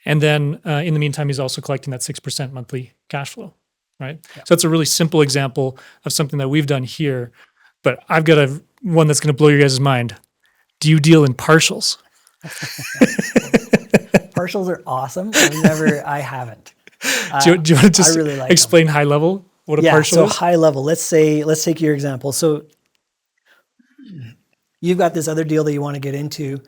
And then in the meantime, he's also collecting that 6% monthly cash flow, right? Yeah. So that's a really simple example of something that we've done here. But I've got one that's going to blow your guys' mind. Do you deal in partials? Partials are awesome. I haven't. Do you want to just really like explain high level what a partial is? So high level, let's take your example. So you've got this other deal that you want to get into.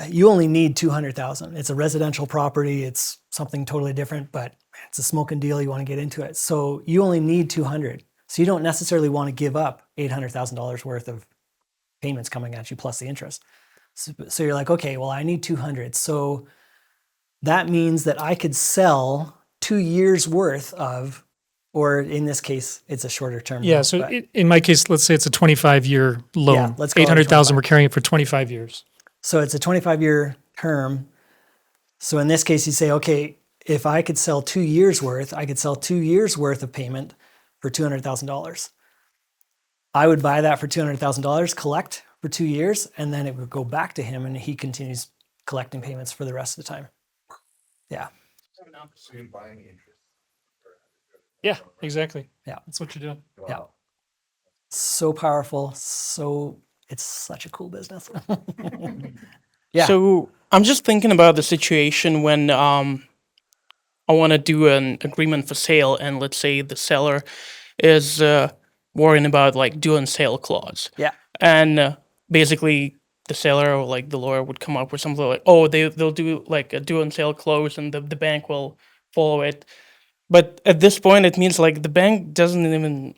You only need 200,000. It's a residential property. It's something totally different, but it's a smoking deal. You want to get into it. So you only need 200. So you don't necessarily want to give up $800,000 worth of payments coming at you plus the interest. So you're like, okay, well, I need 200. So that means that I could sell 2 years worth of, or in this case, it's a shorter term. Yeah. So in my case, let's say it's a 25-year loan. Yeah, let's go 800,000. We're carrying it for 25 years. So it's a 25-year term. So in this case, you say, okay, if I could sell 2 years worth, I could sell 2 years worth of payment for $200,000. I would buy that for $200,000, collect for 2 years, and then it would go back to him, and he continues collecting payments for the rest of the time. Yeah. Yeah, exactly. Yeah. That's what you're doing. Yeah. So powerful. It's such a cool business. Yeah. So I'm just thinking about the situation when I want to do an agreement for sale, and let's say the seller is worrying about like doing sale clause. Yeah. And basically the seller or like the lawyer would come up with something like, oh, they'll do like a due on sale close and the bank will follow it. But at this point, it means like the bank doesn't even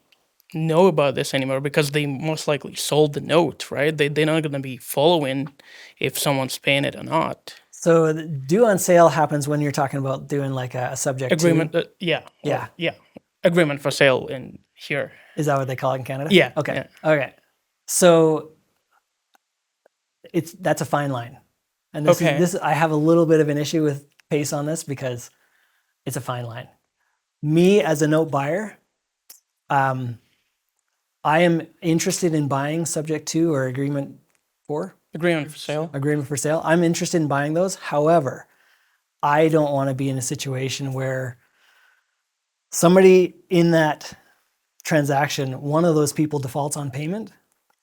know about this anymore because they most likely sold the note, right? They're not going to be following if someone's paying it or not. So the due on sale happens when you're talking about doing like a subject Agreement, to. yeah. Yeah. Yeah. Agreement for sale in here. Is that what they call it in Canada? Yeah, Okay. yeah. Okay. So that's a fine line. And Okay. this I have a little bit of an issue with pace on this because it's a fine line. Me as a note buyer, I am interested in buying subject to or agreement for. Agreement for sale. Agreement for sale. I'm interested in buying those. However, I don't want to be in a situation where somebody in that transaction, one of those people defaults on payment,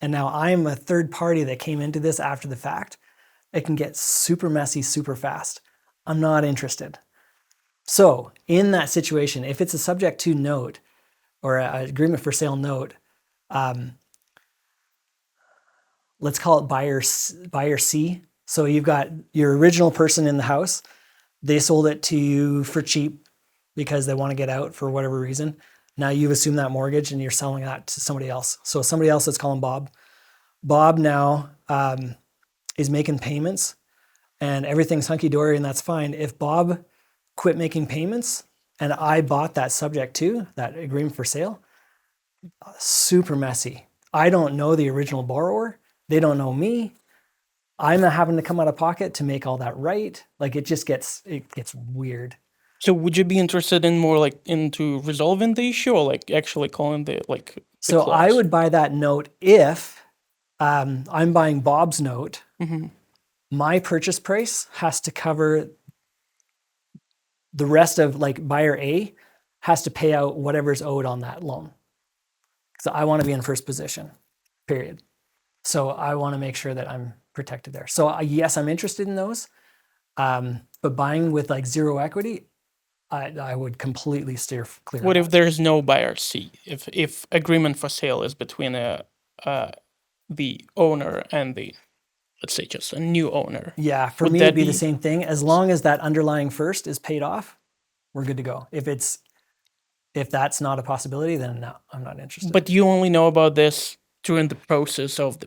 and now I'm a third party that came into this after the fact. It can get super messy super fast. I'm not interested. So in that situation, if it's a subject to note or an agreement for sale note, let's call it buyer C. So you've got your original person in the house. They sold it to you for cheap because they want to get out for whatever reason. Now you've assumed that mortgage and you're selling that to somebody else. So somebody else, let's call him Bob. Bob now is making payments and everything's hunky-dory and that's fine. If Bob quit making payments and I bought that subject to, that agreement for sale, super messy. I don't know the original borrower. They don't know me. I'm having to come out of pocket to make all that right. Like it gets weird. So would you be interested in more like into resolving the issue or like actually calling the like the So I clause? would buy that note if I'm buying Bob's note. My purchase price has to cover the rest of like buyer A has to pay out whatever's owed on that loan. So I want to be in first position, period. So I want to make sure that I'm protected there. So yes, I'm interested in those. But buying with like zero equity, I would completely steer clear. What of if there's no buyer C? If agreement for sale is between the owner and the, let's say, just a new owner. Yeah, for Would me, that it'd be be- the same thing. As long as that underlying first is paid off, we're good to go. If that's not a possibility, then no, I'm not interested. But you only know about this during the process of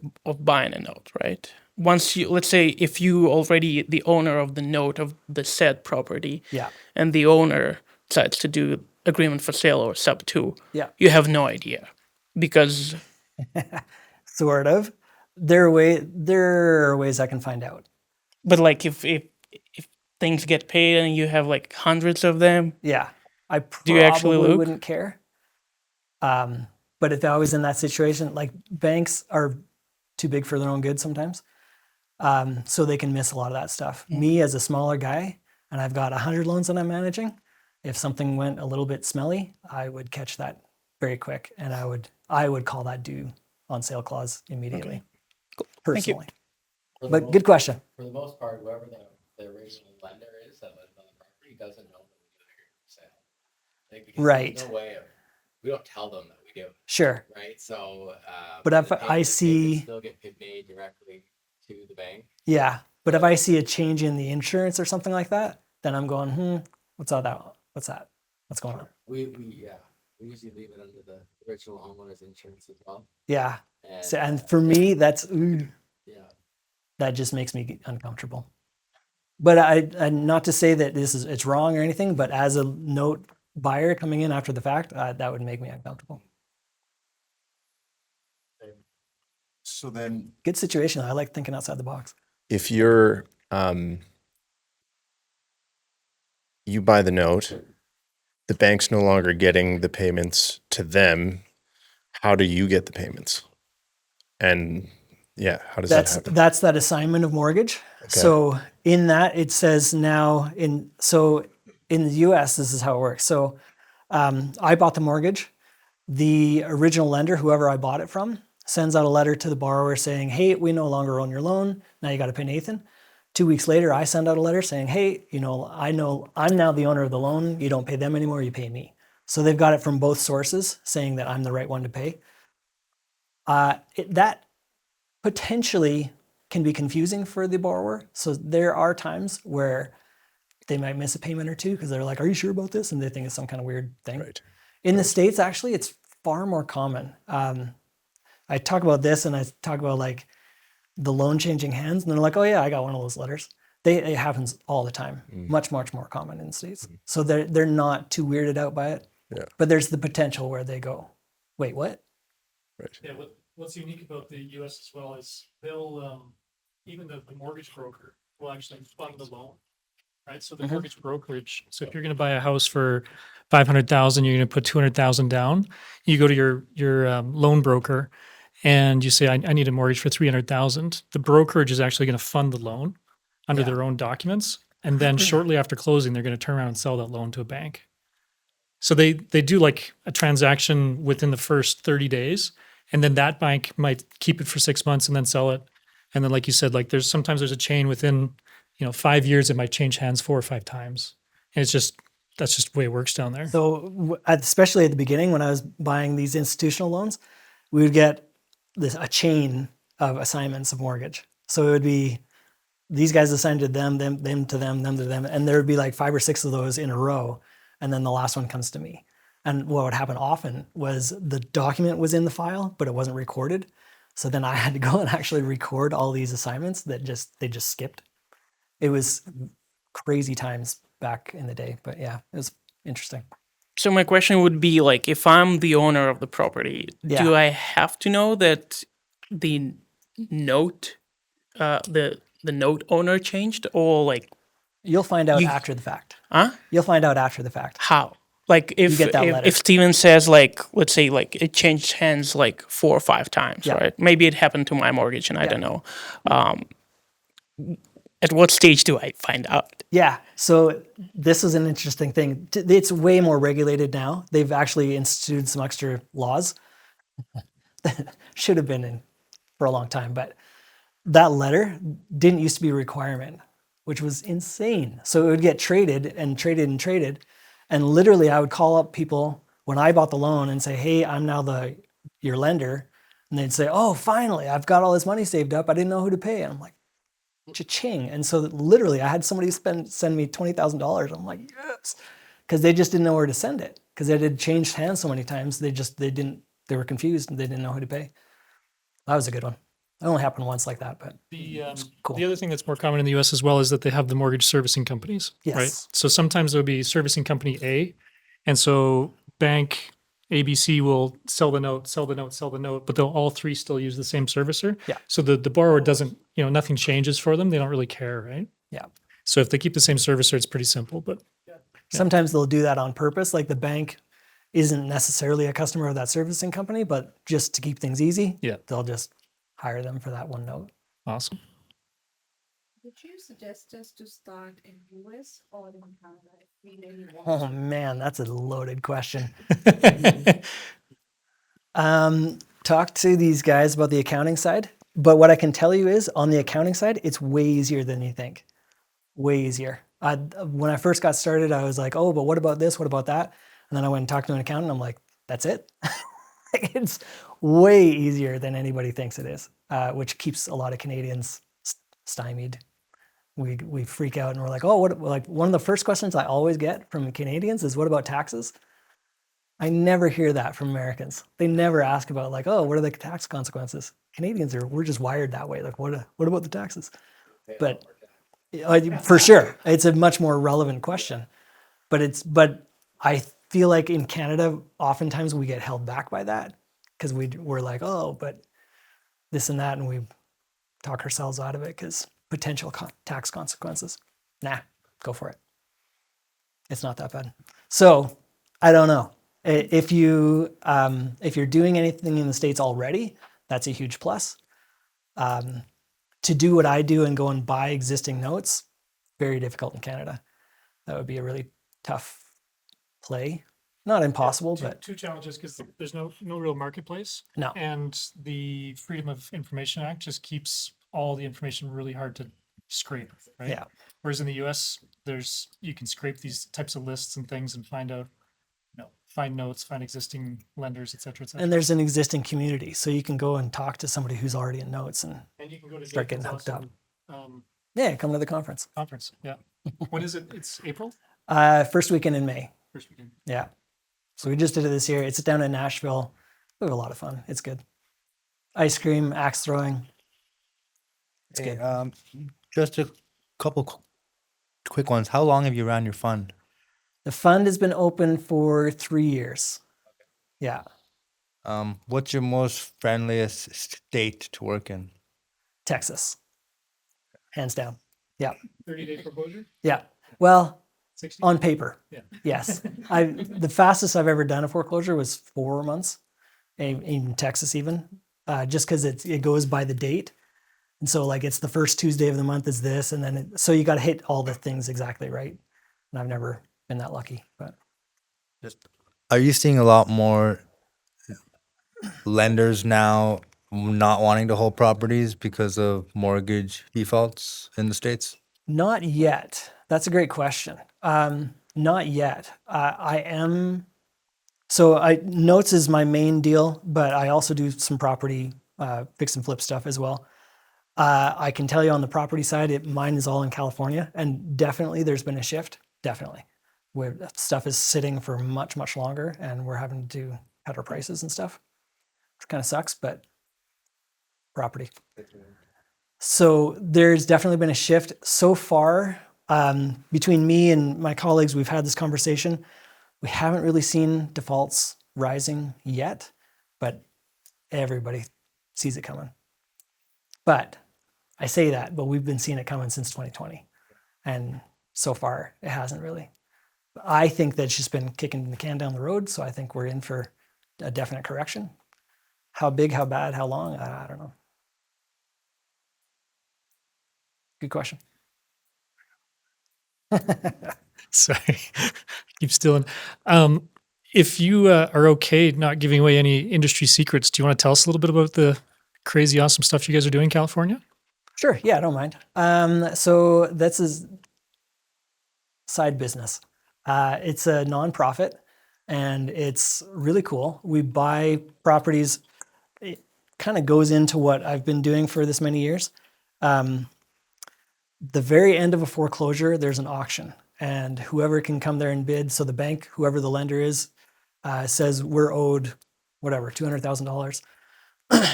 buying a note, right? Once you, let's say, if you already the owner of the note of the said property, Yeah. and the owner decides to do agreement for sale or sub to, Yeah. you have no idea because Sort of. There are ways I can find out. but like if things get paid and you have like hundreds of them, Yeah. I Do you actually probably look? wouldn't care. But if I was in that situation, like banks are too big for their own good sometimes. So they can miss a lot of that stuff. Me as a smaller guy, and I've got 100 loans that I'm managing, if something went a little bit smelly, I would catch that very quick, and I would call that due on sale clause immediately. Thank you. Personally. But good question. For the most part, whoever the original lender is that lives on the property doesn't know that we do it here for sale. Like, because Right. There's no way of, we don't tell them that we do, Sure. right? So. But if the I payments see- still get paid directly to the bank. Yeah. But if I see a change in the insurance or something like that, then I'm going, what's all that? What's that? What's going on? We usually leave it under the original homeowner's insurance as well. Yeah. And, So, and for me, that's yeah, that just makes me uncomfortable. But I not to say that it's wrong or anything, but as a note buyer coming in after the fact, that would make me uncomfortable. So then, Good situation. I like thinking outside the box. if you're you buy the note, the bank's no longer getting the payments to them. How do you get the payments? And yeah, how does that happen? That's that assignment of mortgage. So in that it says now in the US this is how it works. So I bought the mortgage. The original lender, whoever I bought it from, sends out a letter to the borrower saying, "Hey, we no longer own your loan. Now you got to pay Nathan." 2 weeks later, I send out a letter saying, "Hey, I know I'm now the owner of the loan. You don't pay them anymore. You pay me." So they've got it from both sources saying that I'm the right one to pay. That potentially can be confusing for the borrower. So there are times where they might miss a payment or two because they're like, "Are you sure about this?" And they think it's some kind of weird thing. Right. In the States, actually, it's far more common. I talk about this and I talk about like the loan changing hands, and they're like, "Oh yeah, I got one of those letters." It happens all the time. Much more common in the States. So they're not too weirded out by it. Yeah. But there's the potential where they go, "Wait, what?" Right. Yeah, what's unique about the US as well is they'll, even the mortgage broker will actually fund the loan, right? So the mortgage brokerage, so if you're gonna buy a house for 500,000, you're gonna put 200,000 down, you go to your loan broker and you say, I need a mortgage for 300,000. The brokerage is actually gonna fund the loan under Yeah. their own documents. And then shortly after closing, they're gonna turn around and sell that loan to a bank. So they do like a transaction within the first 30 days, and then that bank might keep it for 6 months and then sell it. And then, like you said, like sometimes there's a chain within, 5 years, it might change hands 4 or 5 times. And that's just the way it works down there. So especially at the beginning when I was buying these institutional loans, we would get a chain of assignments of mortgage. So it would be these guys assigned to them to them to them, and there would be like 5 or 6 of those in a row, and then the last one comes to me. And what would happen often was the document was in the file, but it wasn't recorded. So then I had to go and actually record all these assignments that they just skipped. It was crazy times back in the day, but yeah, it was interesting. So my question would be like, if I'm the owner of the property, Yeah. do I have to know that the note, the note owner changed, or like, You'll find out You- after the fact. huh? You'll find out after the fact. How? Like if get that letter. if Steven says like, let's say like it changed hands like 4 or 5 times, Yeah. right? Maybe it happened to my mortgage and I Yeah. don't know. At what stage do I find out? Yeah. So this is an interesting thing. It's way more regulated now. They've actually instituted some extra laws. Should have been in for a long time, but that letter didn't used to be a requirement, which was insane. So it would get traded and traded and traded. And literally I would call up people when I bought the loan and say, "Hey, I'm now your lender." And they'd say, "Oh, finally, I've got all this money saved up. I didn't know who to pay." And I'm like, cha-ching. And so literally I had somebody send me $20,000. I'm like, yes, because they just didn't know where to send it because it had changed hands so many times. They were confused and they didn't know who to pay. That was a good one. It only happened once like that, but cool. The other thing that's more common in the US as well is that they have the mortgage servicing companies, Yes. right? So sometimes there'll be servicing company A. And so bank ABC will sell the note, but they'll all three still use the same servicer. Yeah. So the borrower doesn't, nothing changes for them. They don't really care, right? Yeah. So if they keep the same servicer, it's pretty simple, but Sometimes they'll do that on purpose. Like the bank isn't necessarily a customer of that servicing company, but just to keep things easy, Yeah. they'll just hire them for that one note. awesome. Would you suggest us to start in US or in Canada? If we really want Oh man, that's a loaded question. Talk to these guys about the accounting side. But what I can tell you is on the accounting side, it's way easier than you think. Way easier. When I first got started, I was like, "Oh, but what about this? What about that?" And then I went and talked to an accountant. I'm like, "That's it." It's way easier than anybody thinks it is, which keeps a lot of Canadians stymied. We freak out and we're like, "Oh, what?" Like one of the first questions I always get from Canadians is, "What about taxes?" I never hear that from Americans. They never ask about like, "Oh, what are the tax consequences?" Canadians we're just wired that way. Like, what about the taxes? But for sure, it's a much more relevant question. But I feel like in Canada, oftentimes we get held back by that because we're like, "Oh, but this and that," and we talk ourselves out of it because potential tax consequences. Nah, go for it. It's not that bad. So I don't know. If you're doing anything in the States already, that's a huge plus. To do what I do and go and buy existing notes, very difficult in Canada. That would be a really tough play. Not impossible, but two challenges because there's no real marketplace. No. And the Freedom of Information Act just keeps all the information really hard to scrape, right? Yeah. Whereas in the US, you can scrape these types of lists and things and find out, find notes, find existing lenders, et cetera, et cetera. And there's an existing community, so you can go and talk to somebody who's already in notes and And you can go to start getting Nathan's hooked up. awesome, Yeah, come to the conference. conference. Yeah. When is it? It's April? First weekend in May. First weekend. Yeah. So we just did it this year. It's down in Nashville. We have a lot of fun. It's good. Ice cream, axe throwing. It's Hey, good. just a couple quick ones. How long have you run your fund? The fund has been open for 3 years. Yeah. What's your most friendliest state to work in? Texas. Hands down. Yeah. 30-day foreclosure? Yeah. Well, 60? on paper. Yeah. Yes. The fastest I've ever done a foreclosure was 4 months in Texas even, just because it goes by the date. And so like it's the first Tuesday of the month is this, and then so you got to hit all the things exactly right. And I've never been that lucky, but Are you seeing a lot more lenders now not wanting to hold properties because of mortgage defaults in the States? not yet. That's a great question. Not yet. I am. So notes is my main deal, but I also do some property fix and flip stuff as well. I can tell you on the property side, mine is all in California, and definitely there's been a shift. Definitely, where stuff is sitting for much, much longer, and we're having to cut our prices and stuff. It kind of sucks, but property. So there's definitely been a shift so far. Between me and my colleagues, we've had this conversation. We haven't really seen defaults rising yet, but everybody sees it coming. But I say that, but we've been seeing it coming since 2020. And so far, it hasn't really. I think that it's just been kicking the can down the road. So I think we're in for a definite correction. How big, how bad, how long? I don't know. Good question. Sorry. Keep stealing. If you are okay not giving away any industry secrets, do you want to tell us a little bit about the crazy awesome stuff you guys are doing in California? Sure. Yeah, I don't mind. So that's a side business. It's a nonprofit, and it's really cool. We buy properties. It kind of goes into what I've been doing for this many years. The very end of a foreclosure, there's an auction, and whoever can come there and bid. So the bank, whoever the lender is, says we're owed whatever $200,000.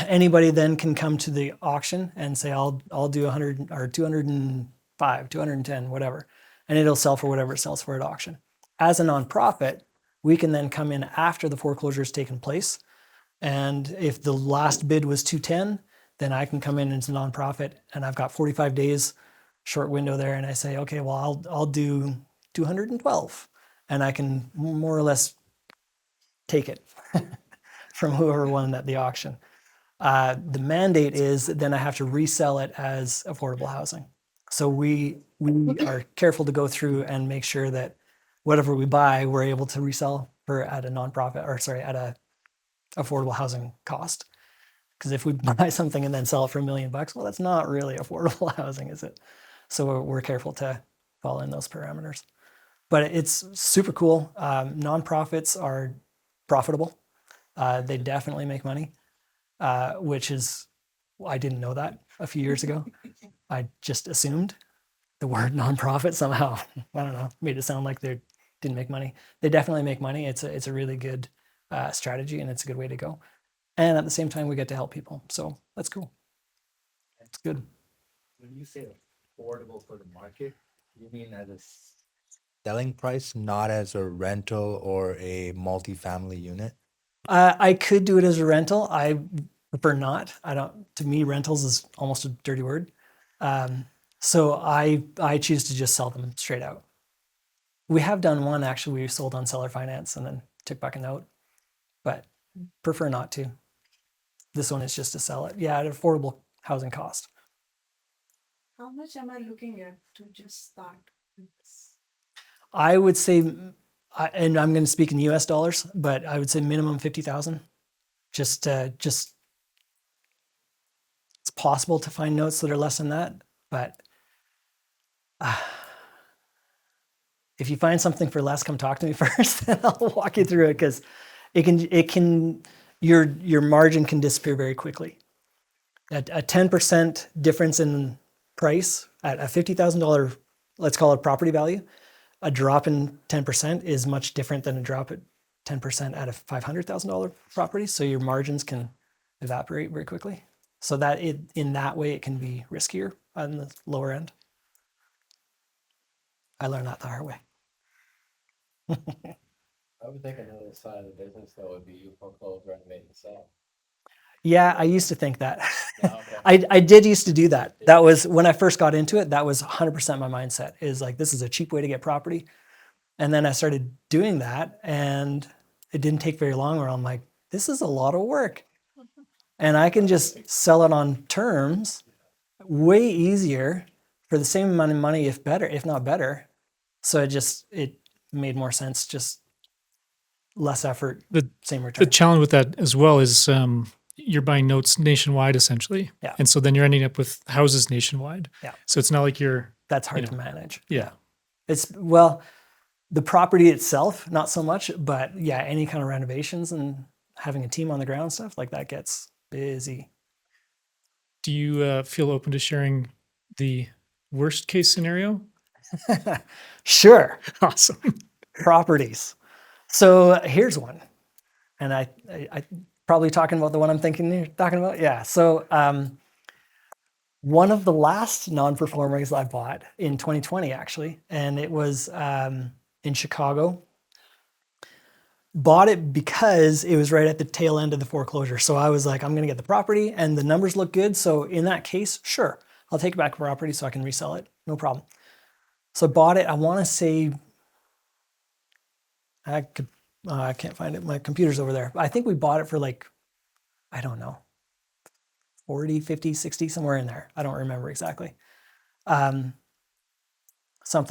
Anybody then can come to the auction and say I'll do 100 or 205, 210, whatever, and it'll sell for whatever it sells for at auction. As a nonprofit, we can then come in after the foreclosure has taken place, and if the last bid was 210, then I can come in as a nonprofit, and I've got 45 days, short window there, and I say, okay, well I'll do 212, and I can more or less take it from whoever won at the auction. The mandate is then I have to resell it as affordable housing. So we are careful to go through and make sure that whatever we buy, we're able to resell for at a nonprofit, or sorry, at a affordable housing cost. Because if we buy something and then sell it for $1 million, well, that's not really affordable housing, is it? So we're careful to follow in those parameters. But it's super cool. Nonprofits are profitable. They definitely make money. Which is, I didn't know that a few years ago. I just assumed the word nonprofit somehow, I don't know, made it sound like they didn't make money. They definitely make money. It's a really good strategy, and it's a good way to go. And at the same time, we get to help people. So that's cool. It's good. When you say affordable for the market, you mean as a selling price, not as a rental or a multifamily unit? I could do it as a rental. I prefer not. I don't. To me, rentals is almost a dirty word. So I choose to just sell them straight out. We have done one actually. We sold on seller finance and then took back a note, but prefer not to. This one is just to sell it. Yeah, at affordable housing cost. How much am I looking at to just start with this? I would say, and I'm going to speak in US dollars, but I would say minimum 50,000. Just it's possible to find notes that are less than that, but if you find something for less, come talk to me first, and I'll walk you through it because your margin can disappear very quickly. A 10% difference in price at a $50,000, let's call it property value, a drop in 10% is much different than a drop at 10% at a $500,000 property. So your margins can evaporate very quickly. So that in that way, it can be riskier on the lower end. I learned that the hard way. I would think another side of the business though would be you foreclose, renovate, and sell. Yeah, I used to think that. Yeah, okay. I did used to do that. That was when I first got into it. That was 100% my mindset. Is like, this is a cheap way to get property. And then I started doing that, and it didn't take very long where I'm like, this is a lot of work, and I can just sell it on terms way easier for the same amount of money, if better, if not better. So it made more sense. Just less effort, same return. The challenge with that as well is you're buying notes nationwide essentially. Yeah. And so then you're ending up with houses nationwide. Yeah. So it's not like you're, That's hard to manage. yeah. It's, well, the property itself, not so much, but yeah, any kind of renovations and having a team on the ground stuff like that gets busy. Do you feel open to sharing the worst case scenario? Sure. Awesome. Properties. So here's one. And I probably talking about the one I'm thinking you're talking about. Yeah. So one of the last non-performers I bought in 2020, actually, and it was in Chicago. Bought it because it was right at the tail end of the foreclosure. So I was like, I'm going to get the property and the numbers look good. So in that case, sure, I'll take back the property so I can resell it. No problem. So I bought it. I want to say, I can't find it. My computer's over there. I think we bought it for like, I don't know, 40, 50, 60, somewhere in there. I don't remember exactly. Something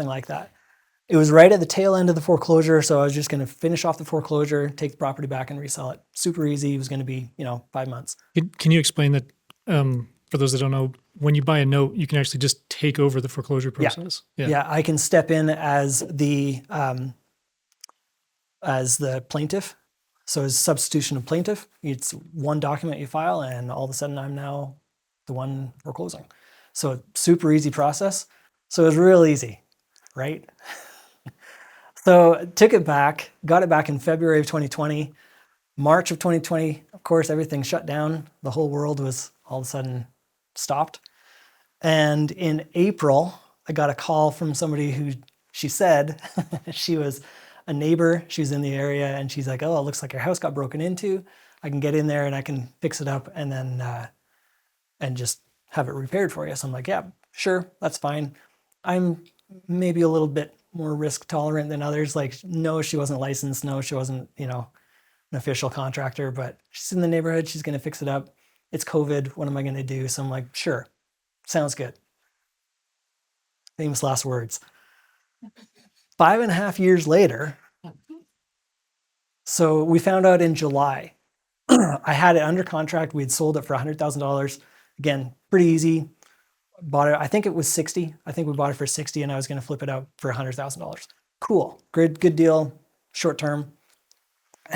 like that. It was right at the tail end of the foreclosure. So I was just going to finish off the foreclosure, take the property back and resell it. Super easy. It was going to be, 5 months. Can you explain that for those that don't know, when you buy a note, you can actually just take over the foreclosure process? Yeah. I can step in as the plaintiff. So it's substitution of plaintiff. It's one document you file and all of a sudden I'm now the one foreclosing. So super easy process. So it was real easy, right? So took it back, got it back in February of 2020. March of 2020, of course, everything shut down. The whole world was all of a sudden stopped. And in April, I got a call from somebody who she said she was a neighbor. She was in the area and she's like, oh, it looks like your house got broken into. I can get in there and I can fix it up and then and just have it repaired for you. So I'm like, yeah, sure, that's fine. I'm maybe a little bit more risk tolerant than others. Like, no, she wasn't licensed. No, she wasn't, an official contractor, but she's in the neighborhood. She's going to fix it up. It's COVID. What am I going to do? So I'm like, sure, sounds good. Famous last words. 5.5 years later, so we found out in July. I had it under contract. We had sold it for $100,000. Again, pretty easy. Bought it. I think it was 60. I think we bought it for 60 and I was going to flip it out for $100,000. Cool. Good deal. Short term.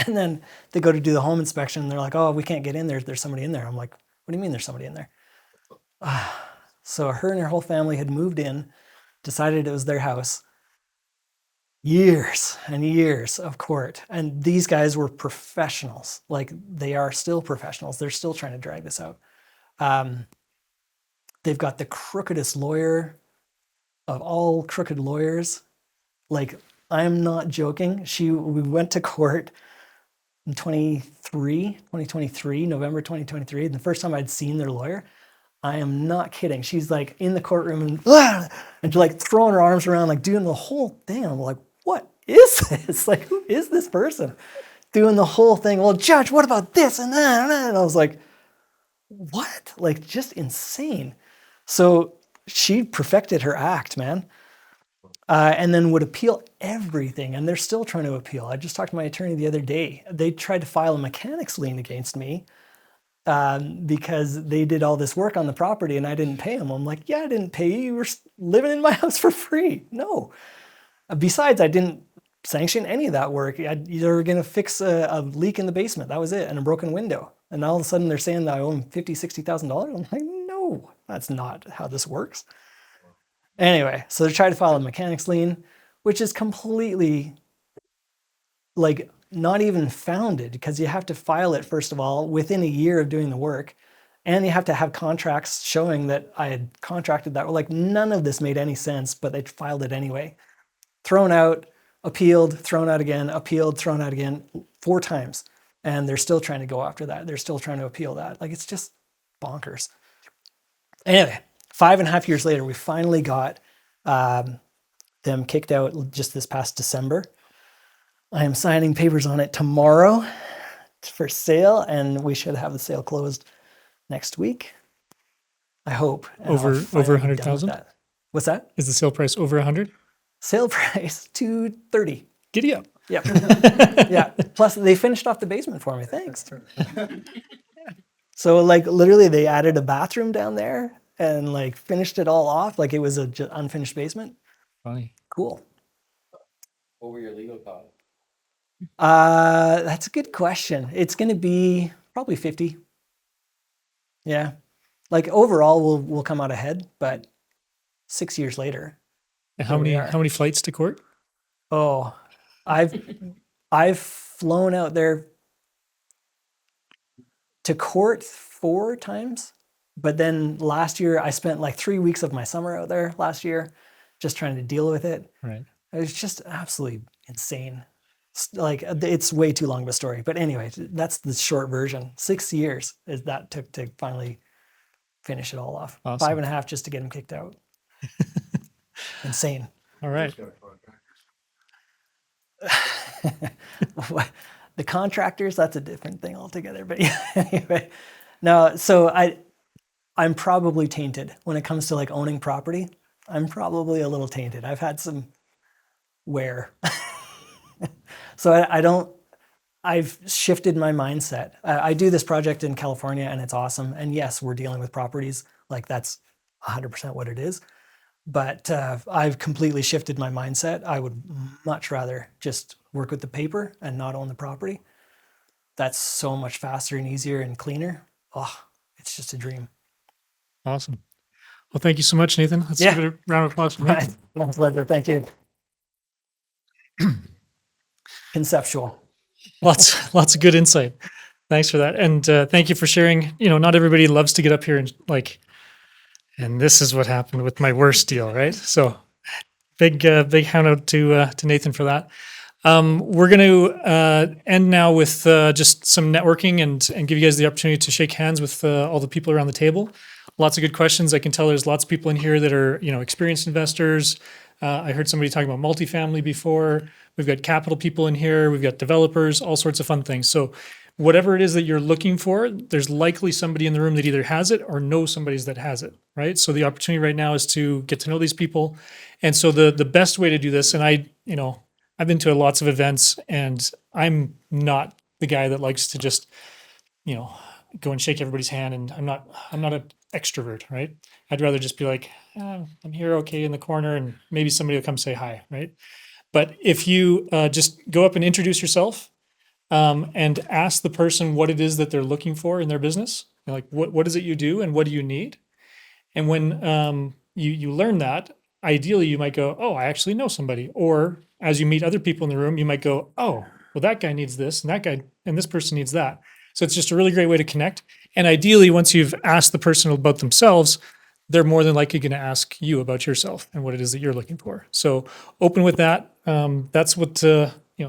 And then they go to do the home inspection. And they're like, oh, we can't get in there. There's somebody in there. I'm like, what do you mean there's somebody in there? So her and her whole family had moved in, decided it was their house. Years and years of court. And these guys were professionals. Like, they are still professionals. They're still trying to drag this out. They've got the crookedest lawyer of all crooked lawyers. Like, I'm not joking. We went to court in 2023, November 2023. And the first time I'd seen their lawyer, I am not kidding. She's like in the courtroom and like throwing her arms around, like doing the whole thing. I'm like, what is this? Like, who is this person? Doing the whole thing. Well, judge, what about this and that? And I was like, what? Like, just insane. So she perfected her act, man. And then would appeal everything. And they're still trying to appeal. I just talked to my attorney the other day. They tried to file a mechanics lien against me because they did all this work on the property and I didn't pay them. I'm like, yeah, I didn't pay you. You were living in my house for free. No. Besides, I didn't sanction any of that work. They were going to fix a leak in the basement. That was it, and a broken window. And all of a sudden, they're saying that I owe them $50,000, $60,000. I'm like, no, that's not how this works. Anyway, so they tried to file a mechanics lien, which is completely like not even founded, because you have to file it, first of all, within a year of doing the work. And you have to have contracts showing that I had contracted that. Like, none of this made any sense, but they filed it anyway. Thrown out, appealed, thrown out again, appealed, thrown out again, 4 times. And they're still trying to go after that. They're still trying to appeal that. Like, it's just bonkers. Anyway, 5.5 years later, we finally got them kicked out just this past December. I am signing papers on it tomorrow for sale, and we should have the sale closed next week, I hope. And I'll Over finally be done with 100,000? that. What's that? Is the sale price over 100? Sale price $230. Giddy up. Yep. Yeah. Plus, they finished off the basement for me. Thanks. So, like, literally, they added a bathroom down there and like finished it all off like it was a unfinished basement. Funny. Cool. What were your legal costs? That's a good question. It's going to be probably 50. Yeah. Like, overall, we'll come out ahead, but 6 years later. And Here we how many flights to court? Oh, I've flown out there to court 4 times, but then last year I spent like 3 weeks of my summer out there last year, just trying to deal with it. Right. It was just absolutely insane. Like, it's way too long of a story, but anyway, that's the short version. 6 years is that took to finally finish it all off. Awesome. 5.5 just to get him kicked out. Insane. All right. The contractors, that's a different thing altogether. But yeah, anyway, no. So I'm probably tainted when it comes to like owning property. I'm probably a little tainted. I've had some wear. So I've shifted my mindset. I do this project in California and it's awesome. And yes, we're dealing with properties. Like, that's 100% what it is. But I've completely shifted my mindset. I would much rather just work with the paper and not own the property. That's so much faster and easier and cleaner. Oh, it's just a dream. Awesome. Well, thank you so much, Nathan. Let's Yeah. give it a round of applause for Nathan. My pleasure. Thank you. Conceptual. Lots of good insight. Thanks for that. And thank you for sharing. Not everybody loves to get up here and and this is what happened with my worst deal, right? So big hand out to Nathan for that. We're going to end now with just some networking and give you guys the opportunity to shake hands with all the people around the table. Lots of good questions. I can tell there's lots of people in here that are, experienced investors. I heard somebody talking about multifamily before. We've got capital people in here. We've got developers, all sorts of fun things. So whatever it is that you're looking for, there's likely somebody in the room that either has it or knows somebody that has it, right? So the opportunity right now is to get to know these people. And so the best way to do this, and I've been to lots of events, and I'm not the guy that likes to just, go and shake everybody's hand. And I'm not an extrovert, right? I'd rather just be like, I'm here, okay, in the corner, and maybe somebody will come say hi, right? But if you just go up and introduce yourself and ask the person what it is that they're looking for in their business, like what is it you do and what do you need? And when you learn that, ideally you might go, oh, I actually know somebody. Or as you meet other people in the room, you might go, oh, well, that guy needs this, and that guy and this person needs that. So it's just a really great way to connect. And ideally, once you've asked the person about themselves, they're more than likely going to ask you about yourself and what it is that you're looking for. So open with that. That's what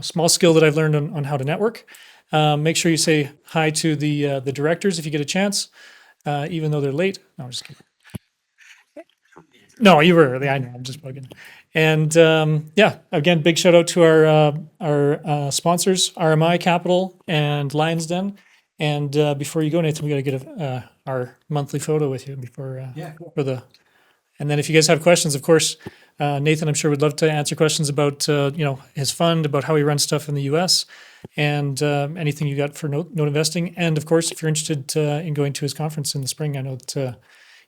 small skill that I've learned on how to network. Make sure you say hi to the directors if you get a chance, even though they're late. No, I'm just kidding. No, you were early. I know. I'm just bugging. And again, big shout out to our sponsors, RMI Capital and Lions Den. And before you go, Nathan, we got to get our monthly photo with you before for the. And then if you guys have questions, of course, Nathan, I'm sure would love to answer questions about his fund, about how he runs stuff in the U.S. and anything you got for note investing. And of course, if you're interested in going to his conference in the spring, I know that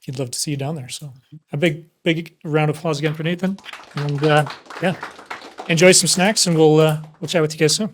he'd love to see you down there. So a big round of applause again for Nathan. And enjoy some snacks, and we'll chat with you guys soon.